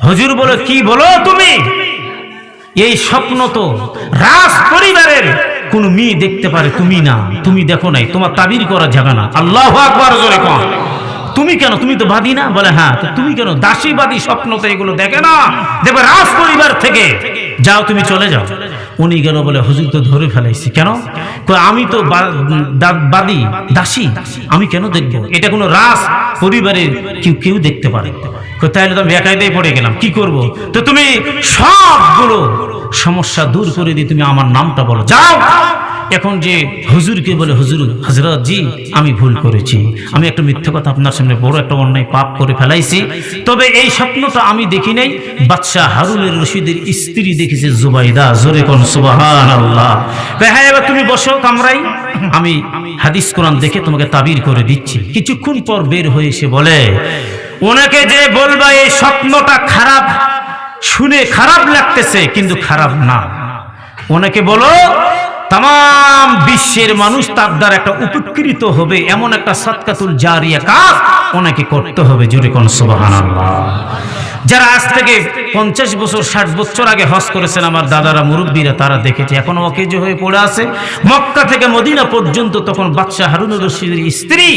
হুজুর বলে, কি বলো তুমি? এই স্বপ্ন তো রাজ পরিবারের কোন মেয়ে দেখতে পারে, তুমি না, তুমি দেখো নাই, তোমার তাবির করা যাবে না। আল্লাহু আকবার জোরে কোন। তুমি কেন? তুমি তো বাদী না? বলে হ্যাঁ। তো তুমি কেন? দাসীবাদী স্বপ্ন তো এগুলো দেখে না, দেখবে রাজ পরিবার থেকে। যাও তুমি চলে যাও। উনি গেল, বলে হুজুর তো ধরে ফেলাইছি। কেন? আমি তো বাদী, দাসী, আমি কেন দেখবো? এটা কোনো রাজ পরিবারের কেউ দেখতে পারে। তাহলে তো আমি বেকায়দায় পড়ে গেলাম, কি করব? তো তুমি সবগুলো সমস্যা দূর করে দিয়ে তুমি আমার নামটা বলো, যাও। এখন যে হুজুরকে বলে, হুজুর হযরত জি আমি ভুল করেছি, আমি একটা মিথ্যা কথা আপনার সামনে বড় একটা অন্যায় পাপ করে ফেলাইছি। তবে এই স্বপ্নটা আমি দেখি নাই, বাদশাহ হারুনের রশিদের স্ত্রী দেখেছে জুবাইদা। জোরে কোন সুবহানাল্লাহ। হ্যাঁ, এবার তুমি বসো কামরাই, আমি হাদিস কোরআন দেখে তোমাকে তাবির করে দিচ্ছি। কিছুক্ষণ পর বের হয়ে এসে বলে, ওনাকে যে বলবা এই স্বপ্নটা খারাপ, শুনে খারাপ লাগতেছে কিন্তু খারাপ না, ওনাকে বলো তাম বিশ্বের মানুষ তার দ্বারা একটা উপকৃত হবে এমন একটা সাদকাতুল জারিয়া কাজ ওনাকে করতে হবে। জোরে কোন সুবহানাল্লাহ। যারা আজ থেকে 50 বছর 60 বছর আগে হজ করেছেন, আমার দাদারা মুরব্বীরা, তারা দেখেছে এখনো অকেজো হয়ে পড়ে আছে। মক্কা থেকে মদিনা পর্যন্ত তখন বাদশাহ হারুনুর রশিদের স্ত্রী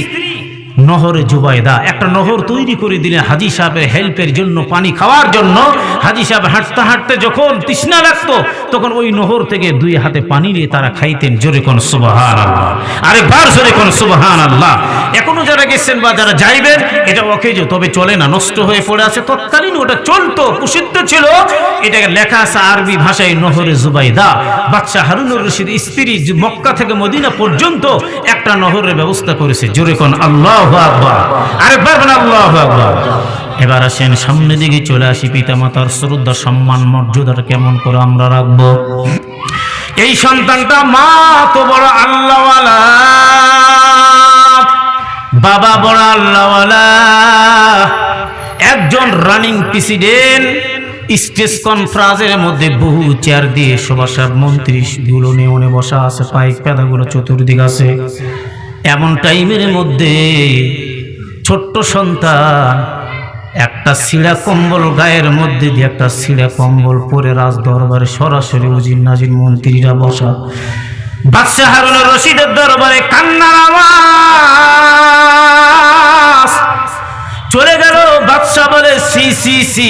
নহরে জুবাইদা একটা নহর তৈরি করে দিলেন হাজী সাহেবের হেল্পের জন্য, পানি খাওয়ার জন্য। হাজী সাহেব হাঁটতে হাঁটতে যখন তৃষ্ণা লাগতো তখন ওই নহর থেকে 2 হাতে পানি নিয়ে তারা খাইতেন। জোরে কোন সুবহানাল্লাহ। আরেকবার জোরে কোন সুবহানাল্লাহ। এখনো যারা গেছেন বা যারা যাইবেন, এটা অকেজো, তবে চলে না, নষ্ট হয়ে পড়ে আছে। তৎকালীন ওটা চলতো, প্রসিদ্ধ ছিল। এটাকে লেখা আছে আরবি ভাষায়, নহরে জুবাইদা। বাদশাহ হারুনুর রশিদ স্ত্রী মক্কা থেকে মদিনা পর্যন্ত একটা নহরের ব্যবস্থা করেছে। জোরে কোন আল্লাহু আকবার। আরেকবার বলেন আল্লাহু আকবার। এবার আসেন সামনের দিকে চলে আসি। পিতামাতার শ্রদ্ধা সম্মান মর্যাদাটা কেমন করে আমরা রাখবো? এই সন্তানটা মা তো বড় আল্লাহওয়ালা, বাবা বড় আল্লাহওয়ালা, একজন রানিং প্রেসিডেন্ট, স্টেজ কনফারেন্সের মধ্যে বহু চেয়ার দিয়ে সভাসদ মন্ত্রী গুলো নিয়ে বসা আছে, পাইক পেদাগুলো চতুর্দিক আছে। এমন টাইমের মধ্যে ছোট্ট সন্তান একটা ছিঁড়া কম্বল গায়ের মধ্যে দিয়ে একটা ছিঁড়া কম্বল পরে রাজ দরবারে সরাসরি উজির নাজির মন্ত্রীরা বসা। বাদশাহ হারুনুর রশিদের দরবারে কান্নার আওয়াজ চলে গেল। বাদশাহ বলে, সি সি সি,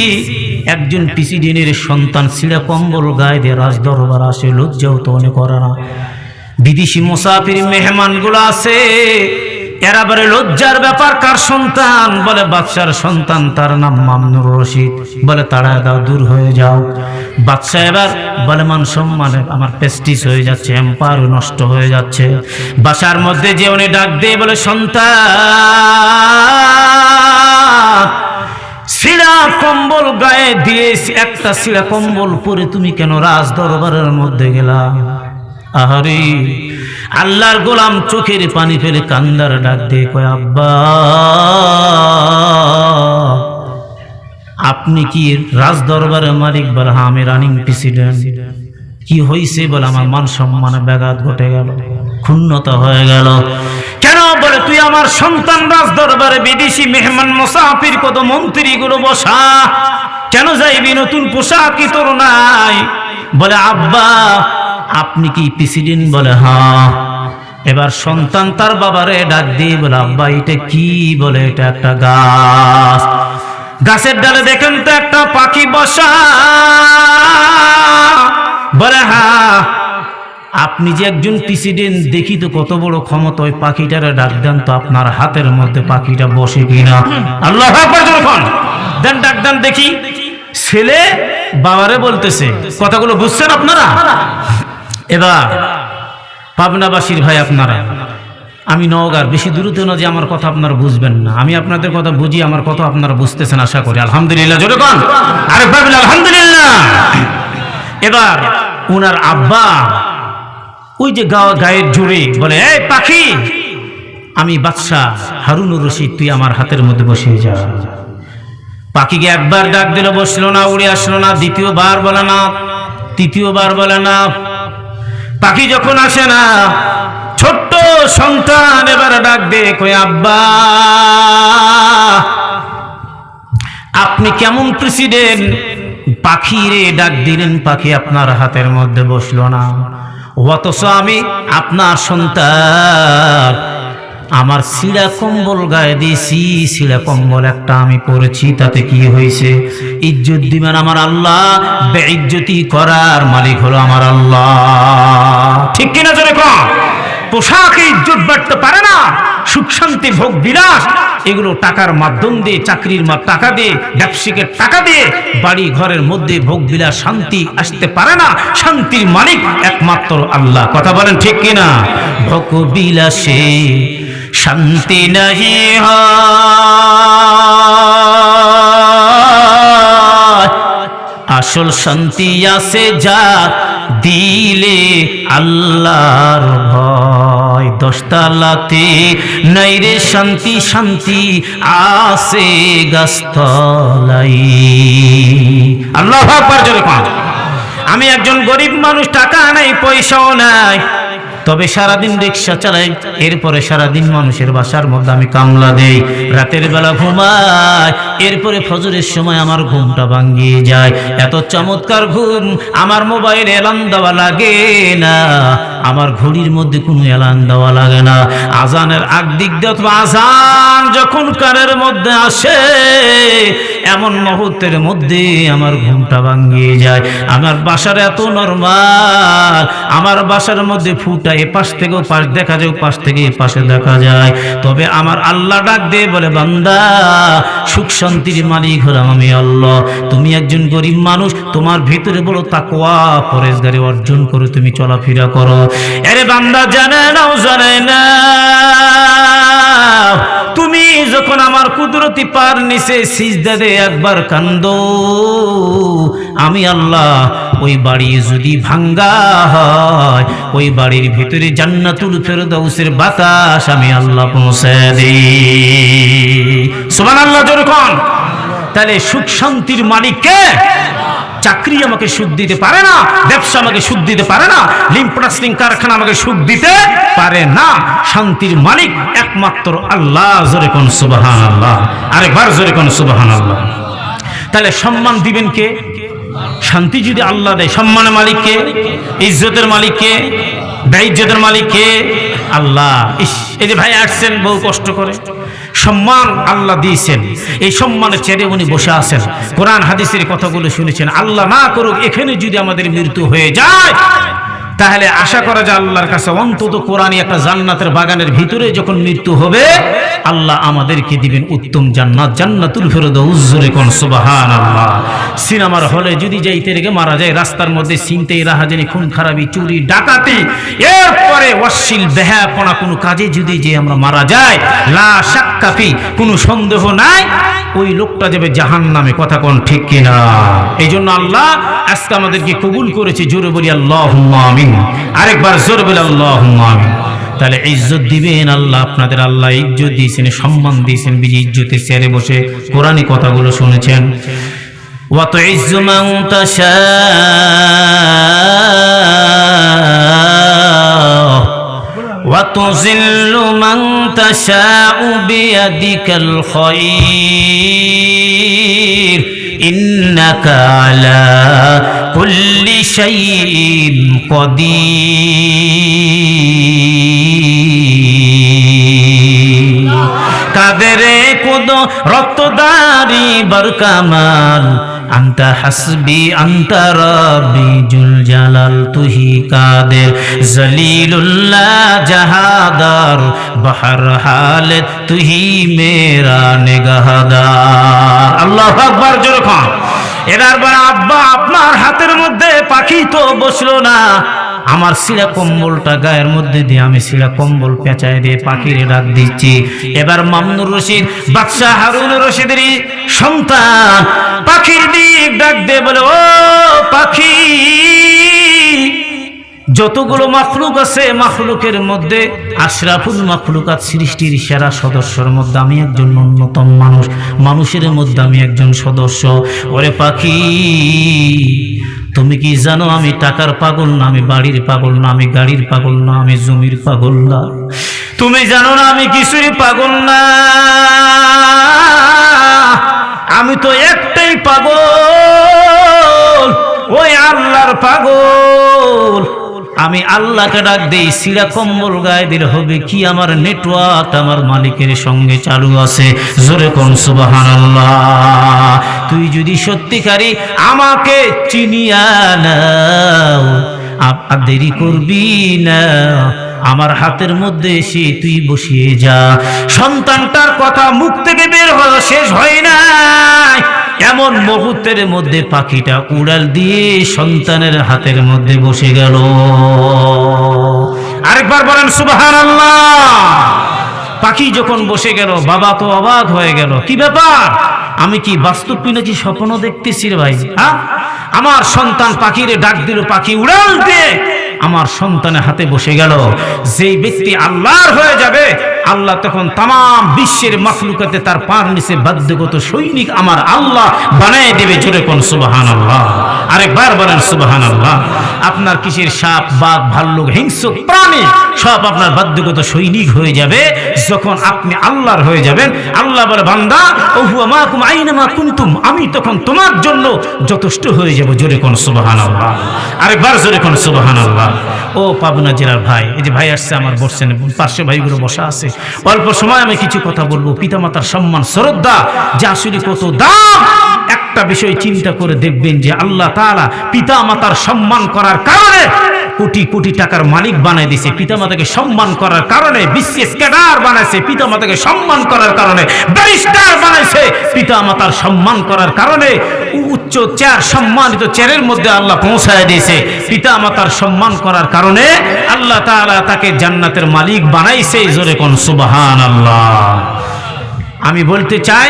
একজন প্রেসিডেন্টের সন্তান ছিঁড়া কম্বল গায়ে দিয়ে রাজ দরবার আসে, লজ্জাও তো অনেক করে না। বিদেশি মুসাফির মেহমানগুলো আছে, এরা বলে লজ্জার ব্যাপার, কার সন্তান? বলে বাদশার সন্তান, তার নাম মামুনুর রশিদ। বলে তাড়ায় দাও, দূর হয়ে যাও। বাদশা এবার বলে মান সম্মানে আমার প্রেস্টিজ হয়ে যাচ্ছে, এম্পায়ার নষ্ট হয়ে যাচ্ছে। বাসার মধ্যে যে উনি ডাক দিয়ে বলে সন্তান, সিরা কম্বল গায়ে দিয়ে একটা সিরা কম্বল পরে তুমি কেন রাজ দরবারের মধ্যে গেলা? আহারে আল্লাহর গোলাম চোখের পানি ফেলে কান্দার ডাক দিয়ে কয় আব্বা আপনি কি রাজ দরবারের মালিক? বলে হ্যাঁ আমি রানিং প্রেসিডেন্ট। কি হয়েছে? বলে আমার মান সম্মানে ব্যাঘাত ঘটে গেল, ক্ষুণ্ণতা হয়ে গেল। কেন? বলে তুই আমার সন্তান, রাজ দরবারে বিদেশি মেহমান মুসাফির কত মন্ত্রীগুলো বসা, কেন যাইবি? নতুন পোশাক কি তোর নাই? বলে আব্বা আপনি কি প্রেসিডেন্ট? বলে হ্যাঁ। এবার সন্তান তার বাবারে ডাক দিয়ে বলে আব্বা এটা কি? বলে এটা একটা গাছ। গাছের ডালে দেখেন তো একটা পাখি বসা। বলে হ্যাঁ। আপনি যে একজন প্রেসিডেন্ট, দেখি তো কত বড় ক্ষমতা, ওই পাখিটারে ডাক দেন তো আপনার হাতের মধ্যে পাখিটা বসে কিনা। আল্লাহু আকবার যখন দেন, ডাক দেন দেখি। ছেলে বাবারে বলতেছে, কথাগুলো বুঝছেন আপনারা? এবার পাবনাবাসীর ভাই আপনারা, আমি নওগাঁর, বেশি দূরত্ব না যে আমার কথা আপনারা বুঝবেন না, আমি আপনাদের কথা বুঝি, আমার কথা আপনারা বুঝতেছেন আশা করি। আলহামদুলিল্লাহ জোরে কোন আরেক ভাই বলে আলহামদুলিল্লাহ। এবার ওনার আব্বা ওই যে গায়ের জোরে বলে এই পাখি, আমি বাদশাহ হারুনুর রশিদ, তুই আমার হাতের মধ্যে বসে যা। পাখিকে একবার ডাক দিল, বসলো না, উড়ে আসলো না। দ্বিতীয়বার বলে না, তৃতীয়বার বলে না। পাখি যখন আসে না, ছোট্ট সন্তান এবার ডাক দে কই আব্বা আপনি কেমন প্রেসিডেন্ট? পাখি রে ডাক দিলেন, পাখি আপনার হাতের মধ্যে বসলো না, অথচ আমি আপনার সন্তান, আমার সিরা কম্বল গায়ে দিয়েছি, সিরা কম্বল একটা আমি পরেছি, তাতে কি হয়েছে? ইজ্জত দিবেন আমার আল্লাহ, বেইজ্জতি করার মালিক হলো আমার আল্লাহ। ঠিক কিনা জোরে কম? পোশাকে ইজ্জত বাড়তে পারে না, সুখ শান্তি ভোগ বিলাস এগুলো টাকার মাধ্যম দিয়ে, চাকরির টাকা দিয়ে, ব্যবসায়িকের টাকা দিয়ে বাড়ি ঘরের মধ্যে ভোগ বিলাস শান্তি আসতে পারে না। শান্তির মালিক একমাত্র আল্লাহ। কথা বলেন ঠিক কিনা? ভোগ বিলাসে শান্তি নাহি হয়, আসল শান্তি আছে যার দিলে আল্লাহর ভয়। দশতলাতে নাই রে শান্তি, শান্তি আছে গাছতলাই। আল্লাহু আকবার জোরে কোন। আমি একজন গরিব মানুষ, টাকা নাই, পয়সাও নাই, তবে সারাদিন রিক্সা চালাই, এরপরে সারাদিন মানুষের বাসার মধ্যে আমি কামলা দেই, রাতের বেলা ঘুমাই, এরপরে ফজরের সময় আমার ঘুমটা ভাঙিয়ে যায়। এত চমৎকার ঘুম, আমার মোবাইল অ্যালার্ম দেওয়া লাগে না, আমার ঘড়ির মধ্যে কোনো অ্যালার্ম দেওয়া লাগে না। আজানের আগ দিক দিয়ে অথবা আজান যখন কানের মধ্যে আসে, এমন মুহূর্তের মধ্যে আমার ঘুমটা ভাঙিয়ে যায়। আমার বাসার এত নরমাল, আমার বাসার মধ্যে ফুটা এপাশ থেকে ওপাশ দেখা যায়, ওপাশ থেকে এপাশে দেখা যায়, তবে আমার আল্লাহ ডাক দিয়ে বলে বান্দা সুখ শান্তির মালিক হলাম আমি আল্লাহ। তুমি একজন গরিব মানুষ, তোমার ভিতরে বড় তাকওয়া পরেজগারি অর্জন করে তুমি চলাফেরা করো। আরে বান্দা জানে নাও জানে না, তুমি যখন আমার কুদরতি পার নিচে সিজদা দে একবার কান্দো, আমি আল্লাহ ওই বাড়ি যদি ভাঙ্গা হয়, ওই বাড়ির ভিতরে জান্নাতুল ফেরদাউসের বাতাস আমি আল্লাহ পৌঁছে দেই। সুবহানাল্লাহ জোরে কোন। তাহলে সুখ শান্তির মালিক কে? চাকরি আমাকে সুখ দিতে পারে না, ব্যবসা আমাকে সুখ দিতে পারে না, লিম্পনাস্টিং কারখানা আমাকে সুখ দিতে পারে না। শান্তির মালিক একমাত্র আল্লাহ। জোরে কোন সুবহানাল্লাহ। আরেকবার জোরে কোন সুবহানাল্লাহ। তাহলে সম্মান দিবেন কে? শান্তি যদি আল্লাহ দেয়, সম্মানের মালিক কে? ইজ্জতের মালিক কে? বেইজ্জতের মালিক কে? আল্লাহ। এই যে ভাই আসছেন বহু কষ্ট করে, সম্মান আল্লাহ দিয়েছেন, এই সম্মানের চেয়ে উনি বসে আছেন, কোরআন হাদিসের কথাগুলো শুনেছেন। আল্লাহ না করুক এখানে যদি আমাদের মৃত্যু হয়ে যায়, তাহলে আশা করা যায় আল্লাহর কাছে অন্তত কোরআনী একটা জান্নাতের বাগানের ভিতরে যখন মৃত্যু হবে আল্লাহ আমাদেরকে দিবেন উত্তম জান্নাত, জান্নাতুল ফেরদাউস। জোরে কোন সুবহানাল্লাহ। সিনেমার হলে যদি যাইতে রেগে মারা যায়, রাস্তার মধ্যে ছিনতাই, রাহাজানি, খুন খারাপি, চুরি, ডাকাতি, এরপরে অশ্লীল বেহায়াপনা কোনো কাজে যদি যে আমরা মারা যাই, লা শাক্কা ফি, কোনো সন্দেহ নাই ওই লোকটা যাবে জাহান্নামে। কথা কোন ঠিক কিনা? এই জন্য আল্লাহ আজকে আমাদেরকে কবুল করেছে। জোরে বলি আল্লাহুম্মা আমিন। আরেকবার জোরে বলি আল্লাহুম্মা আমিন। তাহলে ইজ্জত দিবেন আল্লাহ আপনাদের। আল্লাহ ইজ্জত দিয়েছেন, সম্মান দিয়েছেন, বিজি ইজ্জতের চেয়ারে বসে কোরআনী কথাগুলো শুনেছেন। ওয়া তুইজ্জু মান তাশা ওয়া তুযিল্লু মান তাশাউ বিয়াদিকাল খায়র ইন্নাকা আলা কুল্লি শাইইন কাদির। কাদেরে কুদরত দারি বরকামাল আন্তা হাসবি আন্তা রাব্বি জুল জালাল। তুহি কাদের জলিলুল্লাহ জাহাদার বহর হালত তুহি মেরা নিগাহদার। আল্লাহু আকবার। জোরে খান। এবার বলে আব্বা আপনার হাতের মধ্যে পাখি তো বসলো না, আমার সিরা কম্বলটা গায়ের মধ্যে দিয়ে আমি সিরা কম্বল পেঁচায় দিয়ে পাখিরে ডাক দিচ্ছি। এবার মামুনুর রশিদ বাদশাহ হারুন রশিদের সন্তান পাখির দিক ডাক দিয়ে বলে, ও পাখি, যতগুলো মাখলুক আছে মাখলুকের মধ্যে আশরাফুল মাখলুকাত, সৃষ্টির সেরা সদস্যের মধ্যে আমি একজন অন্যতম মানুষ, মানুষের মধ্যে আমি একজন সদস্য। ওরে পাখি, তুমি কি জানো আমি টাকার পাগল না, আমি বাড়ির পাগল না, আমি গাড়ির পাগল না, আমি জমির পাগল না? তুমি জানো না আমি কিছুই পাগল না, আমি তো একটাই পাগল, ওই আল্লাহর পাগল। আমি আল্লাহকে ডাক দেই, সিরা কম্বল গায়ে দিলে হবে কি? আমার নেটওয়ার্ক আমার মালিকের সঙ্গে চালু আছে। জোরে কোন সুবহানাল্লাহ। তুই যদি সত্যিকারী আমাকে চিনিয়া নাও, আর দেরি করবি না, আমার হাতের মধ্যে এসে তুই বসিয়ে যা। সন্তানটার কথা মুখ থেকে বের হলো, শেষ হয় না, এমন মুহূর্তের মধ্যে পাখিটা উড়াল দিয়ে সন্তানের হাতের মধ্যে বসে গেল। আরেকবার বলেন সুবহানাল্লাহ। পাখি যখন বসে গেল, বাবা তো অবাক হয়ে গেল, কি ব্যাপার, আমি কি বাস্তব নাকি স্বপ্ন দেখতেছি রে ভাই? হ্যাঁ, আমার সন্তান পাখিরে ডাক দিল, পাখি উড়াল দিয়ে আমার সন্তানের হাতে বসে গেল। যেই ব্যক্তি আল্লাহর হয়ে যাবে, আল্লাহ তখন তাম বিশ্বের মাখলুকাতে তার পার নিচে বাধ্যগত সৈনিক আমার আল্লাহ বানায় দেবে। জোরে কোন সুবহানাল্লাহ। আরেকবার বলেন সুবহানাল্লাহ। আপনার কিসের সাপ, বাঘ, ভাল্লুক, হিংস্র প্রাণী সব আপনার বাধ্যগত সৈনিক হয়ে যাবে যখন আপনি আল্লাহর হয়ে যাবেন। আল্লাহ বলে, বান্দা ওহুয়া মাকুম আইনামা কুনতুম, আমি তখন তোমার জন্য যথেষ্ট হয়ে যাব। জোরে কোন সুবহানাল্লাহ। আরেকবার জোরে কোন সুবহানাল্লাহ। ও পাবনা জেলার ভাই, এই যে ভাই আসছে আমার, বসছেন, পাশে ভাইগুলো বসা আছে। অল্প সময় আমি কিছু কথা বলবো। পিতামাতার সম্মান, শ্রদ্ধা যে আসলে কত দাম, একটা বিষয় চিন্তা করে দেখবেন যে আল্লাহ তাআলা পিতামাতার সম্মান করার কারণে কোটি কোটি টাকার মালিক বানায় দিয়েছে। পিতামাতাকে সম্মান করার কারণে বিসিএস ক্যাডার বানাইছে। পিতামাতাকে সম্মান করার কারণে ব্যারিস্টার বানাইছে। পিতামাতার সম্মান করার কারণে উচ্চ চেয়ার, সম্মানিত চেয়ারের মধ্যে আল্লাহ পৌঁছায় দিয়েছে। পিতামাতার সম্মান করার কারণে আল্লাহ তাআলা তাকে জান্নাতের মালিক বানাইছে। জোরে কোন সুবহানাল্লাহ। আমি বলতে চাই,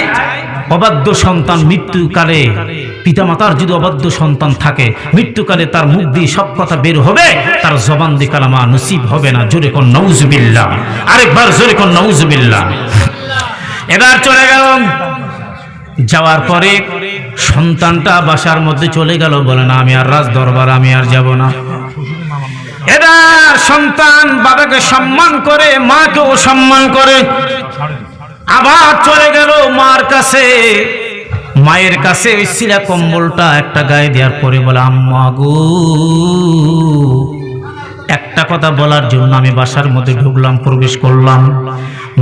অবাধ্য সন্তান মৃত্যুকালে, পিতামাতার যদি অবাধ্য সন্তান থাকে, মৃত্যুকালে তার মুখ দিয়ে সব কথা বের হবে, তার জবান দিয়ে কালামা নসিব হবে না। জোরে কোন নাউজুবিল্লাহ। আরেকবার জোরে কোন নাউজুবিল্লাহ। এবার চলে গেল, যাওয়ার পরে সন্তানটা বাসার মধ্যে চলে গেল, বলে না আমি আর রাজ দরবার আমি আর যাব না। এবার সন্তান বাবাকে সম্মান করে, মাকেও সম্মান করে, আবার চলে গেল মার কাছে। মায়ের কাছে ওই সিরা কম্বলটা একটা গায়ে দেওয়ার পরে বলে, আম্মা গো, একটা কথা বলার জন্য আমি বাসার মধ্যে ঢুকলাম, প্রবেশ করলাম।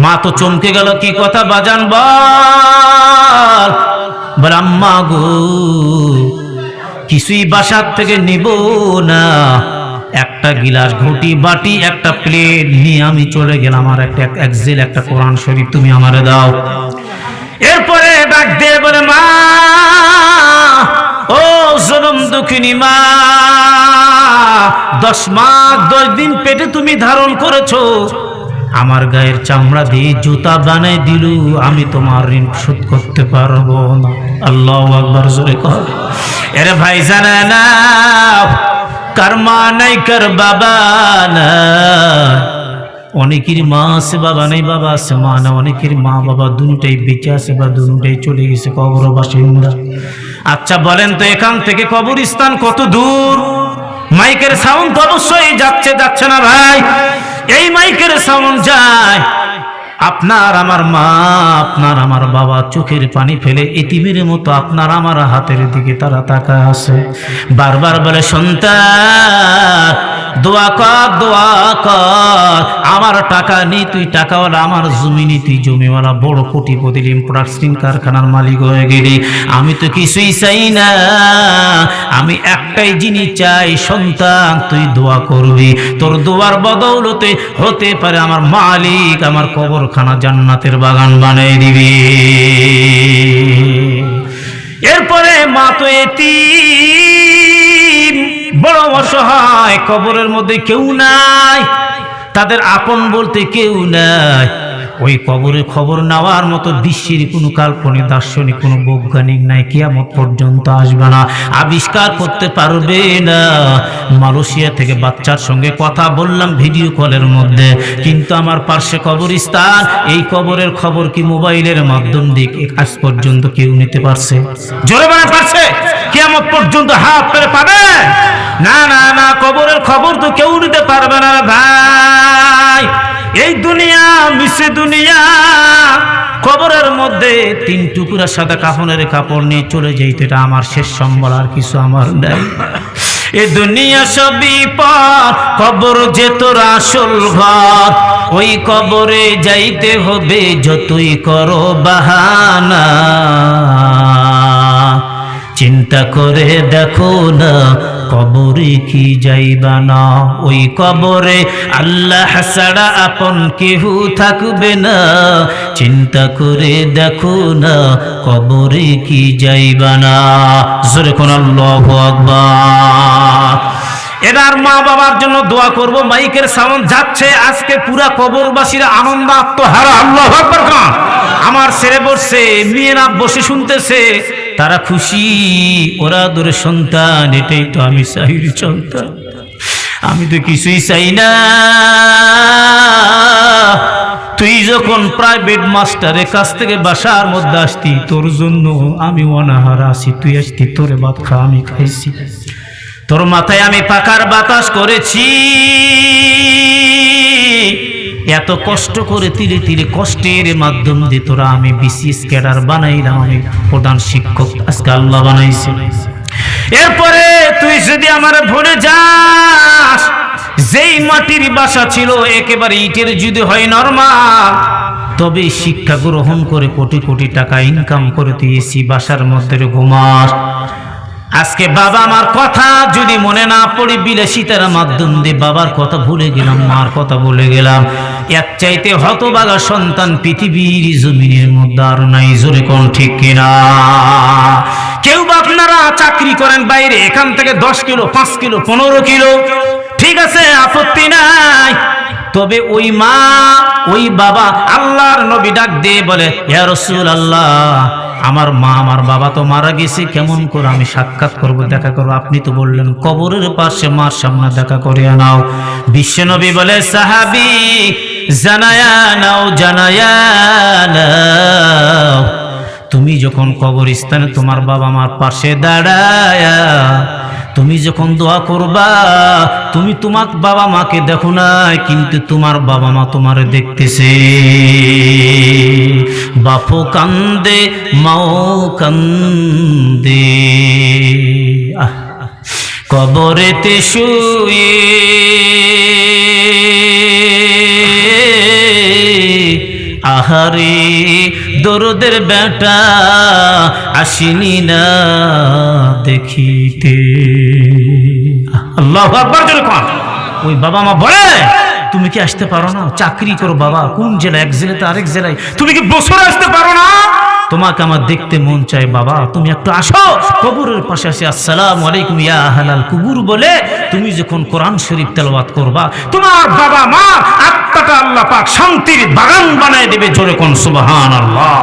মা তো চমকে গেল, কি কথা বাজান বল? বলে, আম্মা গো, কিছুই বাসার থেকে নিব না, একটা গিলাস, ঘটি, বাটি, একটা প্লেট নিয়ে আমি চলে গেলাম। আর একটা একজেল একটা কোরআন শরীফ তুমি আমারে দাও। এরপরে ডাক দিয়ে বলে, মা, ও জনম দুঃখিনী মা, 10 মাস 10 দিন পেটে তুমি ধারণ করেছো, আমার গায়ের চামড়া দিয়ে জুতা বানাই দিল, আমি তোমার ঋণ শোধ করতে পারবো না। আল্লাহু আকবার, জোরে কর। এরে ভাই, জানা না কার মা নাই, কার বাবা না। অনেকের মা আছে, বাবা নাই, বাবা আছে, মা না। অনেকের মা বাবা দুটাই বেঁচে আছে বা দুটাই চলে গেছে, কবর বাসিন্দা। আচ্ছা বলেন তো, এখান থেকে কবরস্থান কত দূর? মাইকের সাউন্ড অবশ্যই যাচ্ছে না ভাই? এই মাইকের সাউন্ড যায়, আপনার আমার মা, আপনার আমার বাবা চোখের পানি ফেলে এতিমের মতো আপনার আমার হাতের দিকে তারা তাকায় আছে। বারবার বলে, সন্তান দোয়া কর, দোয়া কর। আমার টাকা নেই, তুই টাকাওয়ালা, আমার জমি নেই, তুই জমিওয়ালা, বড় কোটিপতি প্রোডাকশন কারখানার মালিক হয়ে গেলি। আমি তো কিছুই চাই না, আমি একটাই জিনিস চাই, সন্তান তুই দোয়া করবি, তোর দোয়ার বদৌলতে হতে পারে আমার মালিক আমার কবরখানা জান্নাতের বাগান বানিয়ে দিবি। এরপরে মা তো এতিম, বড় অসহায়, কবরের মধ্যে কেউ নাই, তাদের আপন বলতে কেউ নাই। ওই কবরে খবর নেওয়ার মতো বিশ্বের কোনো কাল্পনিক দার্শনিক কোনো বৈজ্ঞানিক নাই, কিয়ামত পর্যন্ত আসবে না, আবিষ্কার করতে পারবে না। মালয়েশিয়া থেকে বাচ্চার সঙ্গে কথা বললাম ভিডিও কলের মধ্যে, কিন্তু আমার পার্শ্বে কবরস্থান, এই কবরের খবর কি মোবাইলের মাধ্যম দিয়ে আজ পর্যন্ত কেউ নিতে পারছে? জোরে বলে পারছে? কিয়ামত পর্যন্ত হাত পেরে পাবে না? না না, কবরের খবর তো কেউ নিতে পারবে না ভাই। এই দুনিয়া মিশে দুনিয়া, কবরের মধ্যে 3 টুকরা সাদা কাফনের কাপড় নিয়ে চলে যাইতে, এটা আমার শেষ সম্বল, আর কিছু আমার নাই। এ দুনিয়া সবই পর, কবর যে তোর আসল ঘর, ওই কবরে যাইতে হবে যতই করো বাহানা। চিন্তা করে দেখো না, কবরে কি যাইবা না? ওই কবরে আল্লাহ ছাড়া আপন কেউ থাকবে না। চিন্তা করে দেখো না, কবরে কি যাইবা না? জোরে কোন আল্লাহু আকবার। এবার মা বাবার জন্য দোয়া করব। মাইকের সাউন্ড যাচ্ছে, আজকে পুরা কবরবাসীরা আনন্দ আত্মহারা। আল্লাহু আকবার। আমার ছেলে বসছে, মেয়েরা বসে শুনতেছে, তারা খুশি, ওরা দূরে সন্তান, এটাই তো আমি চাই সন্তান, আমি তো কিছুই চাই না। তুই যখন প্রাইভেট মাস্টারের কাছ থেকে বাসার মধ্যে আসতি, তোর জন্য আমি অনাহারা আছি, তুই আসতি, তোরে ভাত খা, আমি খাইছি, তোর মাথায় আমি পাকার বাতাস করেছি, এত কষ্ট করে তিলে তিলে কষ্টের মাধ্যম দিয়ে তোরা আমি বিসিএস ক্যাডার বানাইলাম, আমি প্রধান শিক্ষক আজকে আল্লাহ বানাইছে। এরপরে তুই যদি আমার ভুলে যাস, যেই মাটির বাসা ছিল একেবারে ইটের যদি হয় নরমাল, তবে শিক্ষা গ্রহণ করে কোটি কোটি টাকা ইনকাম করে তুই এসি বাসার মধ্যে ঘুমাস। আজকে বাবা মার কথা যদি মনে না পড়ে, বিলাসিতার মাধ্যম দিয়ে বাবার কথা ভুলে গেলাম, মার কথা ভুলে গেলাম, এক চাইতে হতভাগা সন্তান পৃথিবীর জমিনের মধ্যে আর নাই। জোরে কোন ঠিক কিনা? কেউ বা আপনারা চাকরি করেন বাইরে, এখান থেকে 10 কিলো 5 কিলো 15 কিলো, ঠিক আছে, আপত্তি নাই। তবে ওই মা ওই বাবা, আল্লাহর নবী ডাক দিয়ে বলে, ইয়া রাসূলুল্লাহ, আমার মা আমার বাবা তো মারা গেছে, কেমন করে আমি সাক্ষাৎ করব, দেখা করব? আপনি তো বললেন কবরের পাশে মার সামনে দেখা করে নাও। বিশ্বনবী বলে, সাহাবী জানায়া নাও, জানায়া নাও। তুমি যখন কবরস্থানে তোমার বাবা মার পাশে দাঁড়ায়া তুমি যখন দোয়া করবা, তুমি তোমার বাবা মাকে দেখো না, কিন্তু তোমার বাবা মা তোমারে দেখতেছে। বাপও কান্দে, মাও কান্দে, কবরেতে শুয়ে আহারে দরদের বেটা আসিনি না দেখিতে। আল্লাহু আকবার জোরে কোন। ওই বাবা মা বলে তুমি কি আসতে পারো না? চাকরি করো বাবা, কোন জেলা? এক জেলাতে আরেক জেলায়, তুমি কি বছরে আসতে পারো না? তোমাকে আমার দেখতে মন চায় বাবা, তুমি একটু আসো কবরের পাশে আসে আসসালামু আলাইকুম ইয়া আহলাল কুবুর বলে তুমি যখন কোরআন শরীফ তেলাওয়াত করবা, তোমার বাবা মা আত্মাটা আল্লাহ পাক শান্তির বাগান বানায় দেবে। জোরে কোন সুবহানাল্লাহ।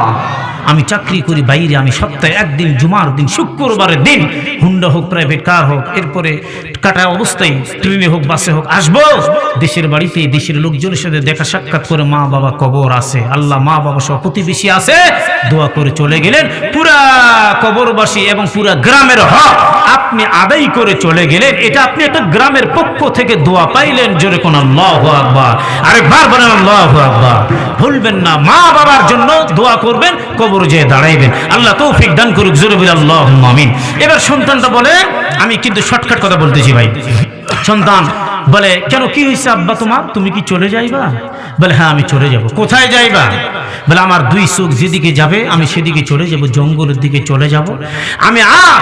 আমি চাকরি করি বাইরে, আমি সপ্তাহে একদিন জুমার দিন শুক্রবারের দিন হুন্ডা হোক প্রাইভেট কার হোক, এরপরে কাটা অবস্থায় ট্রেনে হোক বাসে হোক আসবো দেশের বাড়িতে, দেশের লোকজনের সাথে দেখা সাক্ষাৎ করে, মা বাবা কবর আছে, আল্লাহ মা বাবা সহ প্রতিবেশী আছে, দোয়া করে চলে গেলেন। পুরা কবরবাসী এবং পুরা গ্রামের হক আপনি আদায় করে চলে গেলেন, এটা আপনি একটা গ্রামের পক্ষ থেকে দোয়া পাইলেন। জোরে কোন আল্লাহু আকবার। আরেকবার বলেন আল্লাহু আকবার। ভুলবেন না মা বাবার জন্য দোয়া করবেন, কবর যেয়ে দাঁড়াইবেন। আল্লাহ তৌফিক দান করুক। জোরে বলে আল্লাহুম্মা আমিন। এবার সন্তানটা বলে, আমি কিন্তু শর্টকাট কথা বলতেছি ভাই। সন্তান বলে, কেন কি হয়েছে আব্বা তোমার? তুমি কি চলে যাইবা? বলে হ্যাঁ আমি চলে যাব। কোথায় যাইবা? বলে আমার দুই চোখ যেদিকে যাবে আমি সেদিকে চলে যাব, জঙ্গলের দিকে চলে যাব। আমি আর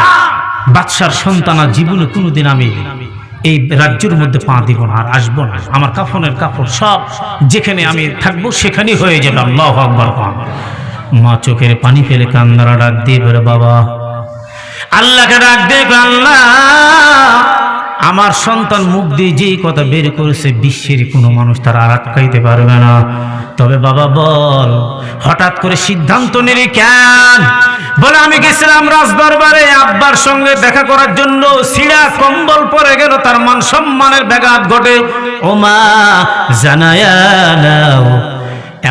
বাদশার সন্তান আর জীবনে কোনোদিন আমি এই রাজ্যের মধ্যে পা দিব না, আর আসবো না। আমার কাফনের কাপড় সব যেখানে আমি থাকবো সেখানেই হয়ে যাবে। আল্লাহু আকবার। মা চোখের পানি ফেলে কান্নারা ডাক দিয়ে বলে, বাবা আল্লাহকে ডাক দিয়ে, আল্লাহ আমার সন্তান মুখ দিয়ে যেই কথা বের করেছে বিশ্বের কোনো মানুষ তারা আর আটকাইতে পারবে না। তবে বাবা বল হঠাৎ করে সিদ্ধান্ত নিলি কেন? বলে আমি গেছিলাম রাজদরবারে আব্বার সঙ্গে দেখা করার জন্য, ছিঁড়া কম্বল পরে গেল, তার মান সম্মানের ব্যাঘাত ঘটে। ও মা জানায়া নাও,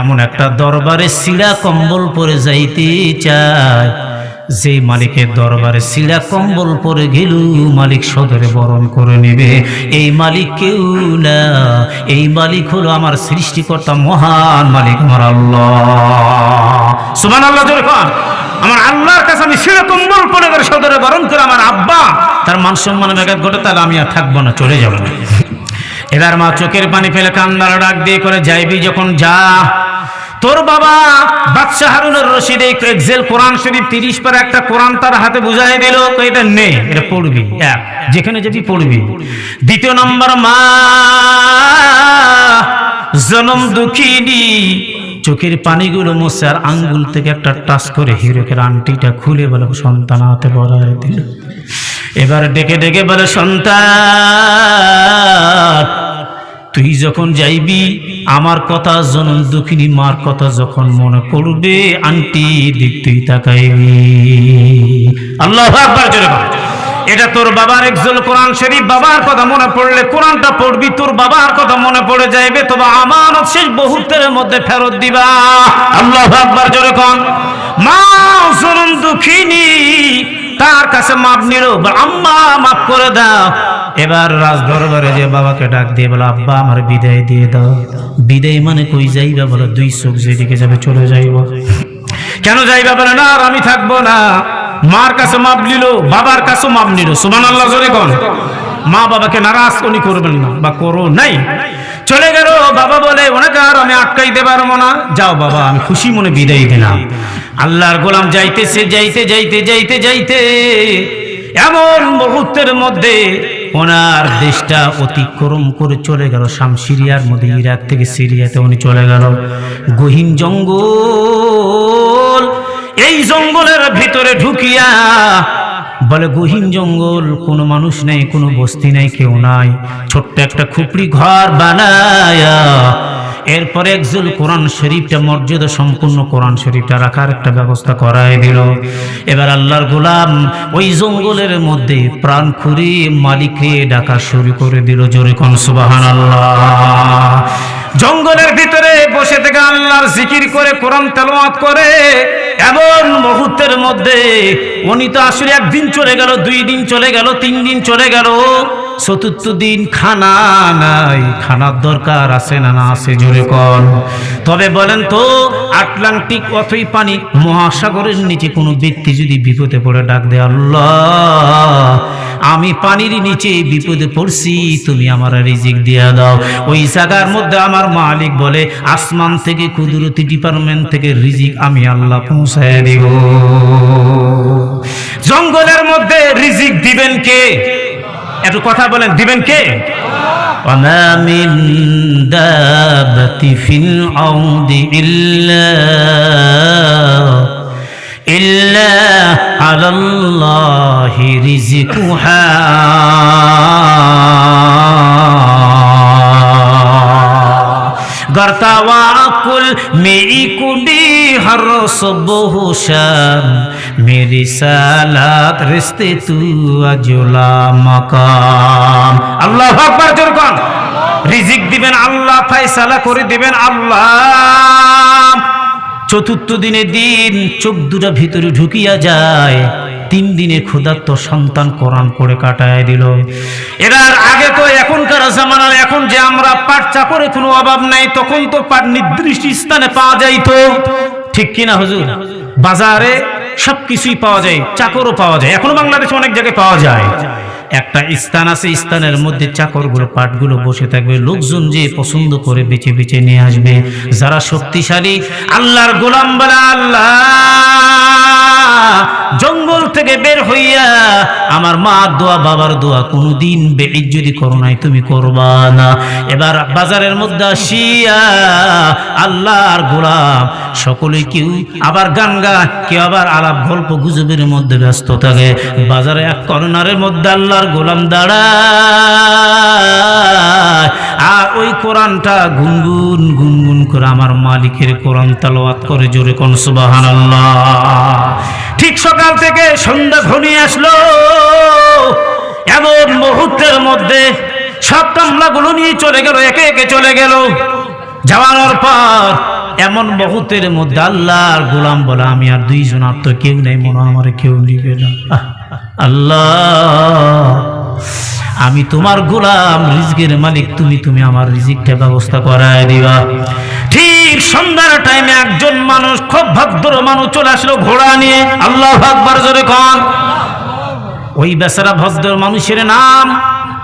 এমন একটা দরবারে ছিঁড়া কম্বল পরে যাইতে চায়, যে মালিকের দরবারে ছিঁড়া কম্বল পরে গেল মালিক সদরে বরণ করে নেবে। এই মালিক কেউ না, এই মালিক হলো আমার সৃষ্টিকর্তা মহান মালিক আমার আল্লাহ। সুবহানাল্লাহ জোরে কোন। আমার আল্লাহর কাছে আমি ছিঁড়া কম্বল পরে গেলে সদরে বরণ করে আমার আব্বা তার মান সম্মানের ব্যাঘাত ঘটে, তাহলে আমি আর থাকবো না, চলে যাবো না। এবার মা চোখের পানি ফেলে কান্নার ডাক দিয়ে করে, যাইবি যখন যা। তোর বাবা বাদশাহ হারুনুর রশিদ এক্সেল কোরআন শরীফ 30 পারা একটা কোরআন তার হাতে বুঝাই দিল, এটা নে, এটা পড়বি, এক যেখানে যাবি পড়বি। দ্বিতীয় নম্বর, মা জনম দুঃখিনী চোখের পানিগুলো মুছে আর আঙ্গুল থেকে একটা টাচ করে হিরকের আংটিটা খুলে বলে সন্তান হাতে পরায় দিল। এবার ডেকে ডেকে বলে, সন্তান তুই যখন যাইবি আমার কথা জনম দুঃখিনী মার কথা যখন মনে পড়বে আন্টি দিক তুই তাকাইবি। আল্লাহু আকবার জোরে বল। এটা তোর বাবার একজন কোরআন শরীফ, বাবার কথা মনে পড়লে কোরআনটা পড়বি, তোর বাবার কথা মনে পড়ে যাইবে, তবে আমানত শেষ মুহূর্তের মধ্যে ফেরত দিবা। আল্লাহু আকবার জোরে কোন। মা জনম দুঃখিনী তার কাছে মাপ নিল, আম্মা মাফ করে দাও। এবার রাজ দরবারে যে বাবাকে ডাক দিয়ে বলে, আব্বা আমার বিদায় দিয়ে দাও। বিদায় মানে কই যাইবা? বলে দুই চোখ যেদিকে যাবে চলে যাইব। কেন যাইবা? বলে না আর আমি থাকবো না। মার কাছে মাপ নিল, বাবার কাছে মাপ নিল। সুবহানাল্লাহ জোরে কোন। মা বাবাকে নারাজ উনি করবেন না বা করো নাই, চলে গেল। বাবা বলে, ওনাকে আর আমি আটকাইতে পারবো না, যাও বাবা, আমি খুশি মনে বিদায় দিলাম। আল্লাহর গোলাম যাইতেছে, যাইতে যাইতে যাইতে যাইতে এমন মুহূর্তের মধ্যে ওনার দেশটা অতিক্রম করে চলে গেল শাম, সিরিয়ার মধ্যে, ইরাক থেকে সিরিয়াতে উনি চলে গেল। গহীন জঙ্গল, এই জঙ্গলের ভিতরে ঢুকিয়া বলে গহীন জঙ্গল, কোনো মানুষ নেই, কোনো বস্তি নেই, কেউ নাই, ছোট্ট একটা খুপড়ি ঘর বানায়া এরপরে একজল কোরআন শরীফটা মর্যাদা সম্পূর্ণ কোরআন শরীফটা রাখার একটা ব্যবস্থা করায় দিল। এবার আল্লাহর গোলাম ওই জঙ্গলের মধ্যে প্রাণ খুঁড়ে মালিককে ডাকা শুরু করে দিল। জোরে কোন সুবহানাল্লাহ। জঙ্গলের ভিতরে বসে থেকে আল্লাহর জিকির করে কোরআন তেলাওয়াত করে এমন মুহূর্তের মধ্যে উনি তো আসলে একদিন চলে গেল, 2 দিন চলে গেল, 3 দিন চলে গেল, চতুর্থ দিন খানা নাই, খানার দরকার আছে না না আছে জোরে কোন। তবে বলেন তো আটলান্টিক অথই পানি মহাসাগরের নিচে কোনো ব্যক্তি যদি বিপদে পড়ে ডাক দেয়, আল্লাহ আমি পানির নিচে বিপদে পড়ছি, তুমি আমার রিজিক দিয়া দাও, ওই জায়গার মধ্যে আমার মালিক বলে আসমান থেকে কুদরতি ডিপার্টমেন্ট থেকে রিজিক আমি আল্লাহ পৌঁছায় দিব। জঙ্গলের মধ্যে রিজিক দিবেন কে? একটু কথা বলেন, দিবেন কে? وما من دابة في الأرض إلا على الله رزقها गरता वाकुल मेरी कुड़ी हर सुबह शाम मेरी सालात रिश्ते तू अजुला मकाम। আল্লাহু আকবার জোরে কোন। রিজিক দিবেন আল্লাহ, ফয়সালা করে দিবেন আল্লাহ। চতুর্থ দিনের দিন চোখ দুটা ভিতরে ঢুকিয়া যায়, 3 দিনে ক্ষুধার্ত সন্তান কোরআন পড়ে কাটায় দিল। এর আগে তো এখনকার জামানার এখন যে আমরা পাট চাকরে কোনো অভাব নাই, তখন তো পাট নির্দিষ্ট স্থানে পাওয়া যাইতো, ঠিক কিনা হুজুর? বাজারে সবকিছুই পাওয়া যায়, চাকরও পাওয়া যায়, এখনো বাংলাদেশে অনেক জায়গায় পাওয়া যায়। একটা স্থান আছে, স্থানের মধ্যে চাকরগুলো পাটগুলো বসে থাকবে, লোকজন যে পছন্দ করে বেছে বেছে নিয়ে আসবে। যারা শক্তিশালী আল্লাহর গোলাম বলে আল্লাহ জঙ্গল থেকে বের হইয়া আমার মা দোয়া বাবার দোয়া কোনদিন বেইজ্জতি করো নাই, তুমি করবা না। এবার বাজারের মধ্যে আসিয়া আল্লাহর গোলাম সকলে কেউ আবার গান গায়, কেউ আবার আলাপ গল্প গুজবের মধ্যে ব্যস্ত থাকে। বাজারে এক কর্নারের মধ্যে আল্লাহর গোলাম দাঁড়ায় আর ওই কোরআনটা গুনগুন গুনগুন করে আমার মালিকের কোরআন তেলাওয়াত করে, জোরে কোন সুবহানাল্লাহ। ঠিক সকাল থেকে সন্ধ্যা ঘনিয়ে আসলো, এমন মুহূর্তের মধ্যে সব কামলাগুলো নিয়ে চলে গেল, একে একে চলে গেল। যাওয়ার পর এমন মুহূর্তের মধ্যে আল্লাহর গোলাম বলে আমি আর 2 জন, আর তো কেউ নেই, মনে আমার কেউ নিবে না। আল্লাহ আমি তোমার গোলাম, রিজিকের মালিক তুমি আমার রিজিকটা ব্যবস্থা করায় দিবা। ঠিক সন্ধ্যার টাইমে একজন মানুষ, খুব ভদ্র মানুষ চলে আসলো ঘোড়া নিয়ে। আল্লাহু আকবার জোরে কোন। ওই বেচারা ভদ্র মানুষের নাম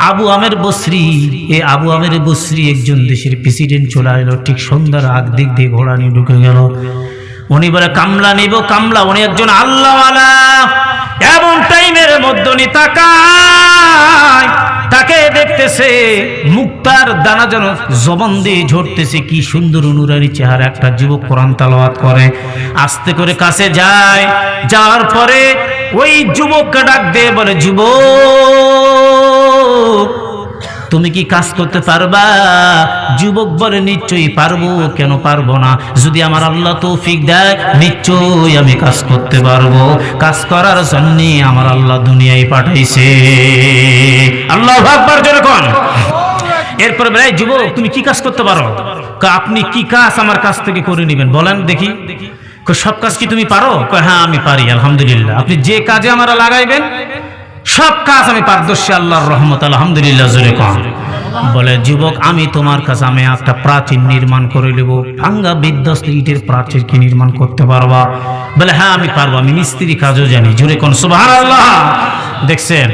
আবু আমের বসরি। এই আবু আমের বসরি একজন দেশের প্রেসিডেন্ট চলে এলো, ঠিক সন্ধ্যার আগ দিক দিয়ে ঘোড়া নিয়ে ঢুকে গেল। উনি বলে কামলা নিব, কামলা। উনি একজন আল্লাহওয়ালা। এমন টাইমের মধ্যে উনি তাকায়, তাকে দেখতেছে মুক্তার দানা যেন জবান দিয়ে ঝরতেছে, কি সুন্দর অনুরানী চেহারা একটা যুবক কোরআন তেলাওয়াত করে। আস্তে করে কাছে যায়, যাওয়ার পরে ওই যুবককে ডাক দিয়ে বলে, যুবক তুমি কি কাজ করতে পারবা? যুবক বলে নিশ্চয়ই পারবো, কেন পারবো না, যদি আমার আল্লাহ তৌফিক দেয় নিশ্চয়ই আমি কাজ করতে পারবো। কাজ করার জন্য আমার আল্লাহ দুনিয়ায় পাঠাইছে। আল্লাহু আকবার জোরে কোন। এরপর বলে, যুবক তুমি কি কাজ করতে পারো? আপনি কি কাজ আমার কাছ থেকে করে নেবেন বলেন দেখি। সব কাজ কি তুমি পারো? হ্যাঁ আমি পারি আলহামদুলিল্লাহ। আপনি যে কাজে আমার লাগাইবেন সব কাজ আমি পারদর্শী, আল্লাহর রহমত আলহামদুলিল্লাহ জোরে কোন। বলে, যুবক আমি তোমার কাছে আমি একটা প্রাচীর নির্মাণ করে নেব। ভাঙ্গা বিধ্বস্ত ইটের প্রাচীর কি নির্মাণ করতে পারবা? বলে হ্যাঁ আমি পারবো, আমি মিস্ত্রি কাজও জানি। জোরে কোন সুবহানাল্লাহ। দেখছেন?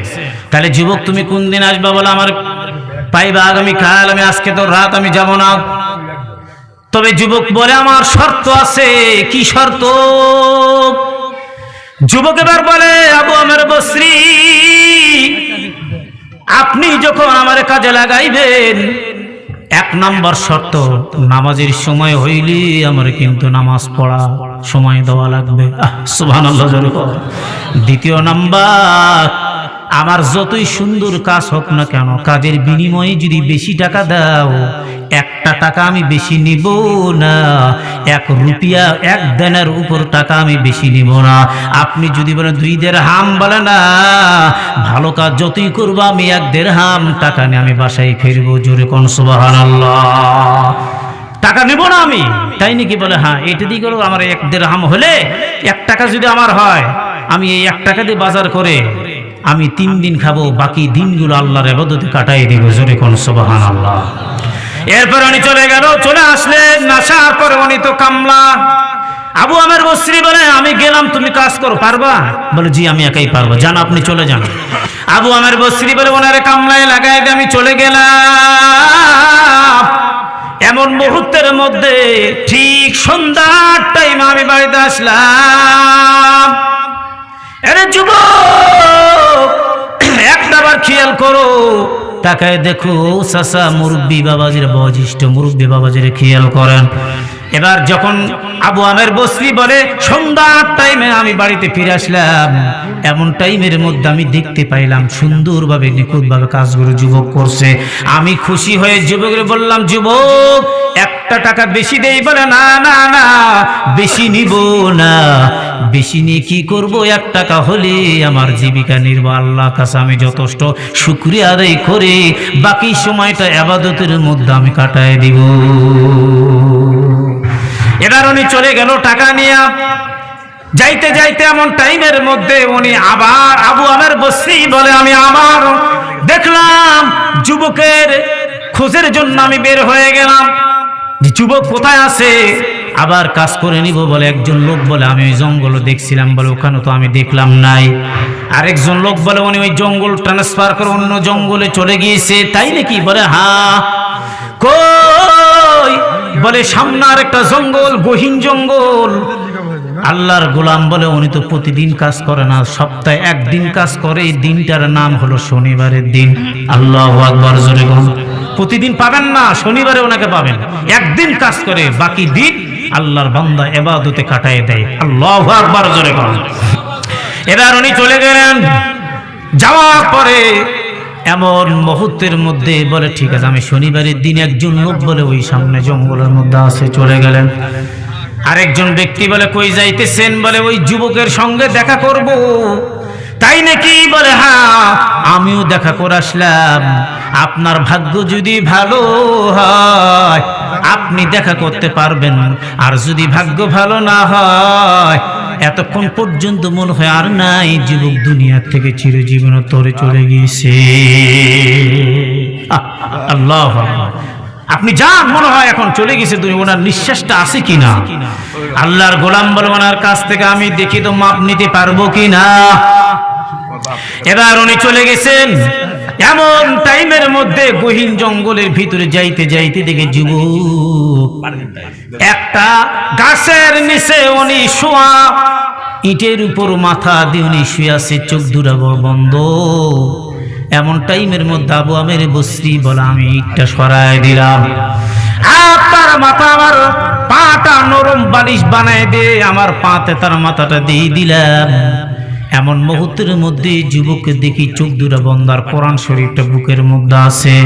তাহলে যুবক তুমি কোন দিন আসবা? বলে আমার পাইবা আগামী কাল, আমি আজকে তো রাত আমি যাব না। তবে যুবক বলে আমার শর্ত আছে। কি শর্ত? যুবক এবার বলে, আবু আমের বসরি আপনি যখন আমার কাজে লাগাইবেন, 1 নম্বর শর্ত নামাজের সময় হইলে আমার কিন্তু নামাজ পড়া সময় দেওয়া লাগবে। সুবহানাল্লাহ। 2 নাম্বার আমার যতই সুন্দর কাজ হোক না কেন, কাজের বিনিময়ে যদি বেশি টাকা দাও, 1টা টাকা আমি বেশি নিব না, 1 রুপিয়া 1 দিনের উপর টাকা আমি বেশি নিব না। আপনি যদি বলেন 2 দিরহাম, বলে না, ভালো কাজ যতই করবো আমি 1 দিরহাম টাকা নিয়ে আমি বাসায় ফিরবো। জোরে কোন সুবহানাল্লাহ। টাকা নেব না আমি, তাই নাকি? বলে হ্যাঁ এটা দিয়ে করো, আমার 1 দিরহাম হলে 1 টাকা যদি আমার হয়, আমি এই 1 টাকা দিয়ে বাজার করে আমি 3 দিন খাবো, বাকি দিনগুলো আল্লাহর ইবাদতে কাটাই দিব। জোরে কোন সুবহানাল্লাহ। এরপর উনি চলে গেল। চলে আসলেন, আসার পরে উনি তো কামলা। আবু আমের বসরি বলে, আমি গেলাম, তুমি কাজ করো, পারবা? বলে, জি আমি একাই পারবো, যান আপনি চলে যান। আবু আমের বসরি বলে, ওনারে কামলায় লাগাই দিয়ে আমি চলে গেলাম। এমন মুহূর্তের মধ্যে ঠিক সন্ধ্যার টাইম আমি বাড়িতে আসলাম। আরে যুবক, একটাবার খেয়াল করো, তাকায় দেখো চাচা মুরব্বী বাবাজির, বয়োজ্যেষ্ঠ মুরব্বী বাবাজির খেয়াল করেন। এবার যখন আবু আমের বসরি বলে সন্ধ্যার টাইমে আমি বাড়িতে ফিরে আসলাম, এমন টাইমের মধ্যে আমি দেখতে পাইলাম সুন্দরভাবে নিখুঁতভাবে কাজগুলো যুবক করছে। আমি খুশি হয়ে যুবকের বললাম, যুবক 1 টাকা বেশি দেই? বলে, না না না, বেশি নিব না। বেশি নিয়ে কি করব? 1 টাকা হলে আমার জীবিকা নির্বাহ, আল্লাহর কাছে আমি যথেষ্ট শুকরিয়া আদায় করে বাকি সময়টা ইবাদতের মধ্যে আমি কাটায় দিব। এবার উনি চলে গেল টাকা নিয়ে। যাইতে যাইতে এমন টাইমের মধ্যে উনি আবার আবু আমের বসরি বলে, আমি আবার দেখলাম যুবকের খোঁজের জন্য আমি বের হয়ে গেলাম যে যুবক কোথায় আছে, আবার কাজ করে নিব। বলে একজন লোক বলে, আমি ওই জঙ্গল দেখছিলাম, বলে ওখানে তো আমি দেখলাম নাই। আরেকজন লোক বলে, উনি ওই জঙ্গল ট্রান্সফার করে অন্য জঙ্গলে চলে গিয়েছে। তাই নাকি? বলে, হ্যাঁ। কই? বলে, সামনে আর একটা জঙ্গল, গহীন জঙ্গল। আল্লাহর গোলাম বলে, উনি তো প্রতিদিন কাজ করে না, সপ্তাহে 1 দিন কাজ করে। এই দিনটার নাম হলো শনিবারের দিন। আল্লাহু আকবার, জোরে বলুন। প্রতিদিন পাবেন না, শনিবারে ওনাকে পাবেন। 1 দিন কাজ করে, বাকি দিন আল্লাহর বান্দা ইবাদতে কাটায় দেয়। আল্লাহু আকবার, জোরে বলুন। এবার উনি চলে গেলেন। যাওয়ার পরে এমন মুহূর্তের মধ্যে বলে, ঠিক আছে আমি শনিবারের দিন, একজন লোক বলে ওই সামনে জঙ্গলের মধ্যে আছে, চলে গেলেন। আরেকজন ব্যক্তি বলে, কই যাইতেছেন? বলে, ওই যুবকের সঙ্গে দেখা করব। তাই নাকি? বলে, হ্যাঁ আমিও দেখা করে আসলাম। আপনার ভাগ্য যদি ভালো হয় আপনি দেখা করতে পারবেন, আর যদি ভাগ্য ভালো না হয় এতক্ষণ পর্যন্ত মনে হয় আর নাই, যুবক দুনিয়া থেকে চিরজীবন তরে চলে গিয়েছে। আল্লাহু আকবার। আপনি যান, মনে হয় এখন চলে গেছে, ওনার নিঃশ্বাসটা আছে কিনা। আল্লাহর গোলাম বলে, ওনার কাছ থেকে আমি দেখি তো মাপ নিতে পারবো কিনা। এবার উনি চলে গেছেন। এমন টাইমের মধ্যে গহীন জঙ্গলের ভিতরে যাইতে যাইতে দেখে যুবক একটা গাছের নিচে উনি শোয়া, ইটের উপর মাথা দিয়ে উনি শুয়ে আছে, চোখ দুটা বন্ধ। এমন টাইমের মধ্যে আবু আমের বসরি বলে, আমি ইটটা সরায় দিলাম, তার মাথা, আমার পাটা নরম বালিশ বানায় দিয়ে আমার পাতে তার মাথাটা দিয়ে দিলাম। এমন মুহূর্তের মধ্যে যুবককে দেখি চোখ দুটা বন্ধ, আর কোরআন শরীফটা বুকের মধ্যে আছে।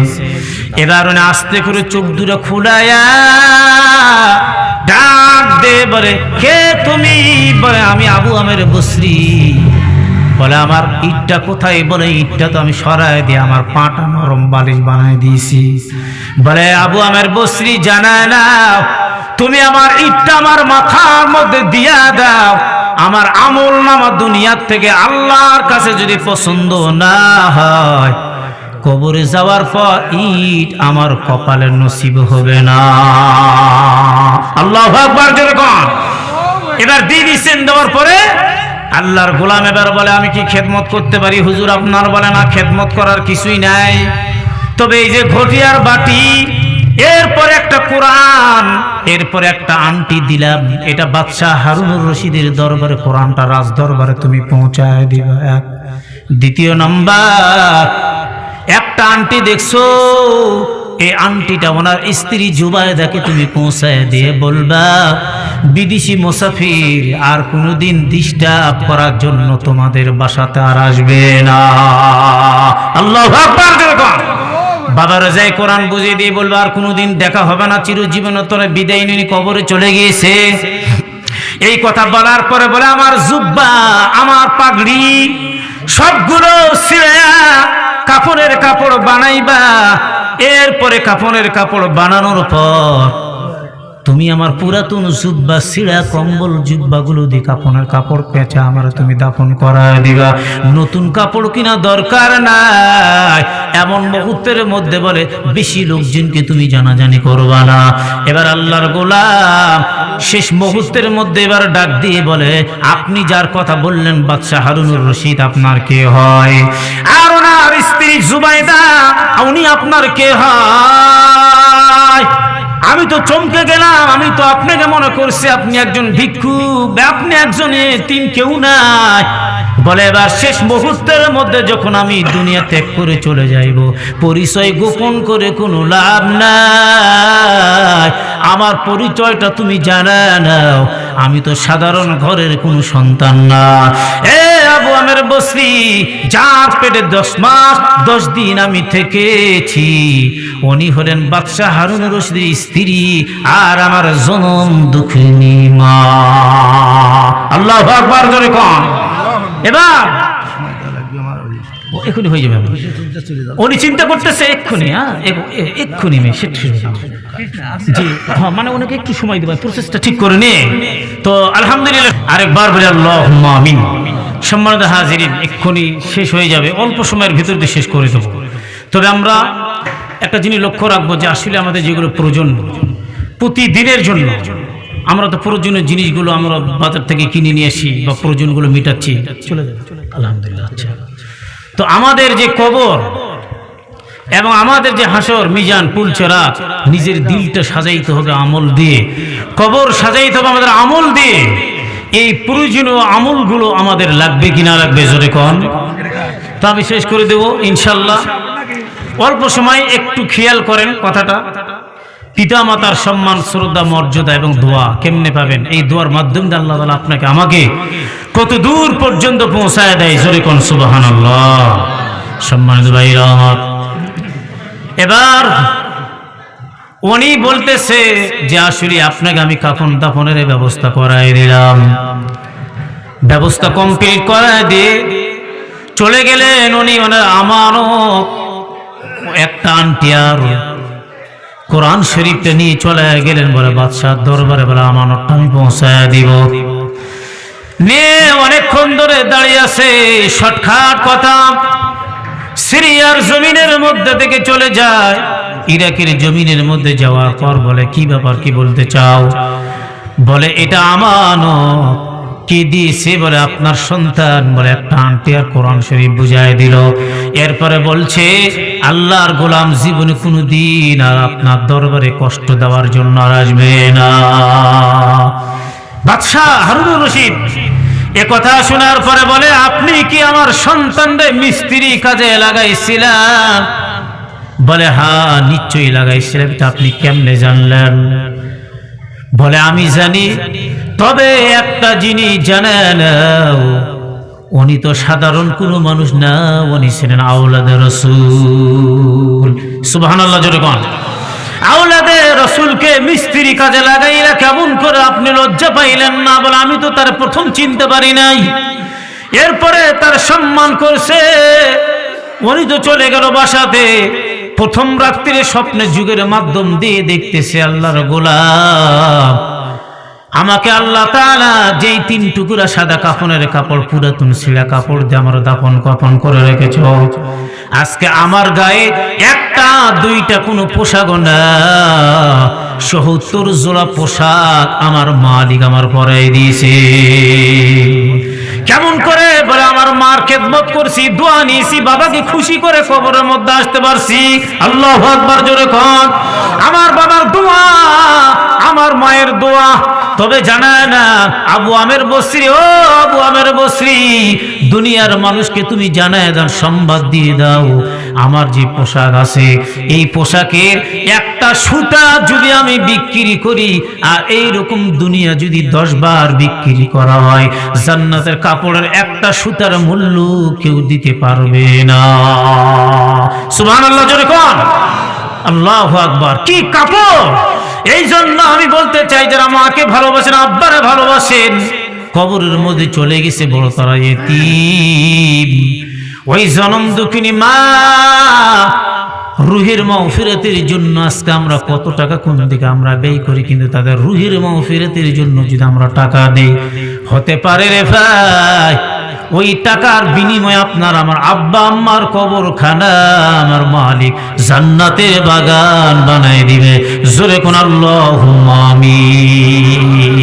এবার উনি আস্তে করে চোখ দুটা খুলায়া ডাক দে, বলে, কে তুমি? বলে, আমি আবু আমের বসরি। বলে, আমার ইটটা কোথায়? বলে, ইটটা তো আমি সরায় দিয়ে আমার পাটা নরম বালিশ বানায় দিয়েছি। বলে, আবু আমের বসরি, জানায় না তুমি আমার ইটটা আমার মাথার মধ্যে দিয়া দাও, আমার আমল নামা দুনিয়ার থেকে আল্লাহর কাছে যদি পছন্দ না হয়, কবরে যাওয়ার পর ইট আমার কপালের নসিব হবে না। আল্লাহু আকবার, যেরকম। এবার দিয়ে দিচ্ছেন। দেওয়ার পরে আল্লাহর গোলাম এবার বলে, আমি কি খেদমত করতে পারি হুজুর? আপনার বলে, না খেদমত করার কিছুই নাই, তবে এই যে ঘটিয়ার বাটি, এরপর একটা কোরআন, এরপর একটা আংটি দিলাম, এটা বাদশাহ হারুনুর রশিদের দরবারে, কোরআনটা রাজ দরবারে তুমি পৌঁছায় দিবা। দ্বিতীয় নাম্বার, একটা আংটি দেখছো, এই আংটিটা ওনার স্ত্রী জুবায়দাকে তুমি পৌঁছায় দিয়ে বলবা, বিদেশি মুসাফির আর কোনোদিন ডিস্টার্ব করার জন্য তোমাদের বাসাতে আর আসবে না। আল্লাহু আকবার। বাবারা যাই কোরআন বুঝিয়ে দিয়ে বলবো, আর কোনোদিন দেখা হবে না, চিরজীবন তোরা বিদায় নিয়ে কবরে চলে গিয়েছে। এই কথা বলার পরে বলে, আমার জুব্বা, আমার পাগড়ি সবগুলো ছিঁড়া কাপড়ের কাপড় বানাইবা। এরপরে কাপড়ের কাপড় বানানোর পর তুমি আমার পুরাতন জুব্বা ছিঁড়া কম্বল জুব্বাগুলো দিয়ে কাপড়ের কাপড় পেঁচা আমার তুমি দাফন করায় দিবা, নতুন কাপড় কিনা দরকার নাই। এমন মুহূর্তের মধ্যে বলে বেশি লোকজনকে তুমি জানাজানি করবা না। এবার আল্লাহর গোলাম শেষ মুহূর্তের মধ্যে এবার ডাক দিয়ে বলে, আপনি যার কথা বললেন বাদশাহ হারুনুর রশিদ, আপনার কে হয়? আর ওনার স্ত্রী জুবাইদা, উনি আপনার কে হয়? আমি তো চমকে গেলাম, আমি তো আপনাকে মনে করছি আপনি একজন ভিক্ষুক, আপনি একজনে তিন কেউ নাই। বলে এবার শেষ মুহূর্তের মধ্যে যখন আমি দুনিয়া ত্যাগ করে চলে যাইব, পরিচয় গোপন করে কোনো লাভ নাই। আমার পরিচয়টা তুমি জানা নাও, আমি তো সাধারণ ঘরের কোনো সন্তান না। এ আবু আমের বসরি, যার পেটে 10 মাস 10 দিন আমি থেকেছি, উনি হলেন বাদশাহ হারুনুর রশিদের স্ত্রী আর আমার জনম দুঃখিনী মা। আল্লাহু আকবার জোরে কোন। এবার এক্ষুনি হয়ে যাবে, উনি চিন্তা করতেছে এক্ষুনি, এক্ষুনি জি হ্যাঁ, মানে ওনাকে একটু সময় দেবেন, প্রসেসটা ঠিক করে নে। তো আলহামদুলিল্লাহ, আরেকবার বলে আল্লাহুম্মা আমিন। সম্মানিত হাজিরিন, এক্ষুনি শেষ হয়ে যাবে, অল্প সময়ের ভিতর দিয়ে শেষ করে দেবো। তবে আমরা একটা জিনিস লক্ষ্য রাখবো যে আসলে আমাদের যেগুলো প্রয়োজন প্রতিদিনের জন্য, আমরা তো প্রয়োজনীয় জিনিসগুলো আমরা বাজার থেকে কিনে নিয়ে আসি বা প্রয়োজনগুলো মিটাচ্ছি, চলে যাবে আলহামদুলিল্লাহ। আচ্ছা, তো আমাদের যে কবর এবং আমাদের যে হাসর মিজান পুলচরা, নিজের দিলটা সাজাইতে হবে আমল দিয়ে, কবর সাজাইতে হবে আমাদের আমল দিয়ে। এই প্রয়োজনীয় আমলগুলো আমাদের লাগবে কিনা লাগবে জোরে কোন। তা আমি শেষ করে দেব ইনশাল্লাহ। অল্প সময় একটু খেয়াল করেন কথাটা। পিতা মাতার সম্মান, শ্রদ্ধা, মর্যাদা এবং দোয়া কেমনে পাবেন? এই দোয়ার মাধ্যমে আল্লাহ তাআলা আপনাকে আমাকে কত দূর পর্যন্ত পৌঁছায় দেয়, জোরে কোন সুবহানাল্লাহ। সম্মানিত ভাইরা আমার, এবার উনি বলতেছে যে আসলে আপনাকে আমি কাফন দাফনের ব্যবস্থা করাই দিলাম। ব্যবস্থা কমপ্লিট করায় দিয়ে চলে গেলেন উনি। ওনার আমানত একটা আন্টি আর কোরআন শরীফটা নিয়ে চলে গেলেন, বলে বাদশাহ দরবারে বলে আমানতটা আমি পৌঁছায় দিব। নিয়ে অনেকক্ষণ ধরে দাঁড়িয়ে আছে। শর্টকাট কথা, সিরিয়ার জমিনের মধ্যে থেকে চলে যায় ইরাকের জমিনের মধ্যে যাওয়ার পর বলে কি ব্যাপার, কি বলতে চাও? বলে এটা আমানত। কি দিয়েছে? বলে আপনার সন্তান। বলে একটা আন্টি আর কোরআন শরীফ বুঝায় দিল। এরপরে বলছে আল্লাহর গোলাম জীবনে কোনোদিন আর আপনার দরবারে কষ্ট দেওয়ার জন্য আর আসবে না। বাদশাহ হারুনুর রশিদ এ কথা শোনার পরে বলে আপনি কি আমার সন্তানদের মিস্ত্রি কাজে লাগাইছিলেন? বলে হ্যাঁ নিশ্চয়ই লাগাইছিলাম। আপনি কেমনে জানলেন? বলে আমি জানি, তবে একটা জিনিস জানেন, উনি তো সাধারণ কোনো মানুষ না, উনি ছিলেন আওলাদে রাসূল। সুবহানাল্লাহ জোরে কোন। আওলাদে রাসূলকে মিস্ত্রি কাজে লাগাইলা কেমন করে আপনি লজ্জা পাইলেন না? বলে আমি তো তার প্রথম চিনতে পারি নাই। এরপরে তার সম্মান করছে, উনি তো চলে গেল বাসাতে। প্রথম রাত্রিরে স্বপ্নে যুগের মাধ্যম দিয়ে দেখতেছে আল্লাহর গোলাম আমাকে আল্লাহ তাআলা যেই 3 টুকরা সাদা কাফনের কাপড়, পুরাতন ছিঁড়া কাপড় দিয়ে আমার দাফন কাফন করে রেখেছ, আজকে আমার গায়ে একটা দুইটা কোনো পোশাক না, ৭০ জোড়া পোশাক আমার মালিক আমার পরাই দিয়েছে। কেমন করে? বলে আমার মার খেদমত করছি, দোয়া নিয়েছি, বাবাকে খুশি করে কবরের মধ্যে আসতে পারছি। আল্লাহু আকবার জোরে কোন। আমার বাবার দোয়া, আমার মায়ের দোয়া। তবে জানায় না আবু আমের বসরি, ও আবু আমের বসরি, দুনিয়ার মানুষকে তুমি জানায় দাও, সংবাদ দিয়ে দাও, আমার যে পোশাক আছে এই পোশাকের একটা সুতা যদি আমি বিক্রি করি আর এইরকম দুনিয়া যদি 10 বার বিক্রি করা হয়, জান্নাতের কাপড়ের একটা সুতার মূল্য কেউ দিতে পারবে না। সুবহানাল্লাহ জোরে কোন। আল্লাহু আকবার। কি কাপড়! এই জন্য আমি বলতে চাই যারা মাকে ভালোবাসেন, আব্বারে ভালোবাসেন, কবরের মধ্যে চলে গেছে বড় তারা ইতিম, ওই জনম দুঃখিনী মা রুহের মাগফিরাতের জন্য আজকে আমরা কত টাকা কোন দিকে আমরা ব্যয় করি, কিন্তু তাদের রুহের মাগফিরাতের জন্য যদি আমরা টাকা দেই, হতে পারে রে ভাই ওই টাকার বিনিময়ে আপনার আমার আব্বা আম্মার কবরখানা আমার মালিক জান্নাতের বাগান বানায় দিবে। জোরে কোন আল্লাহুম্মা আমিন।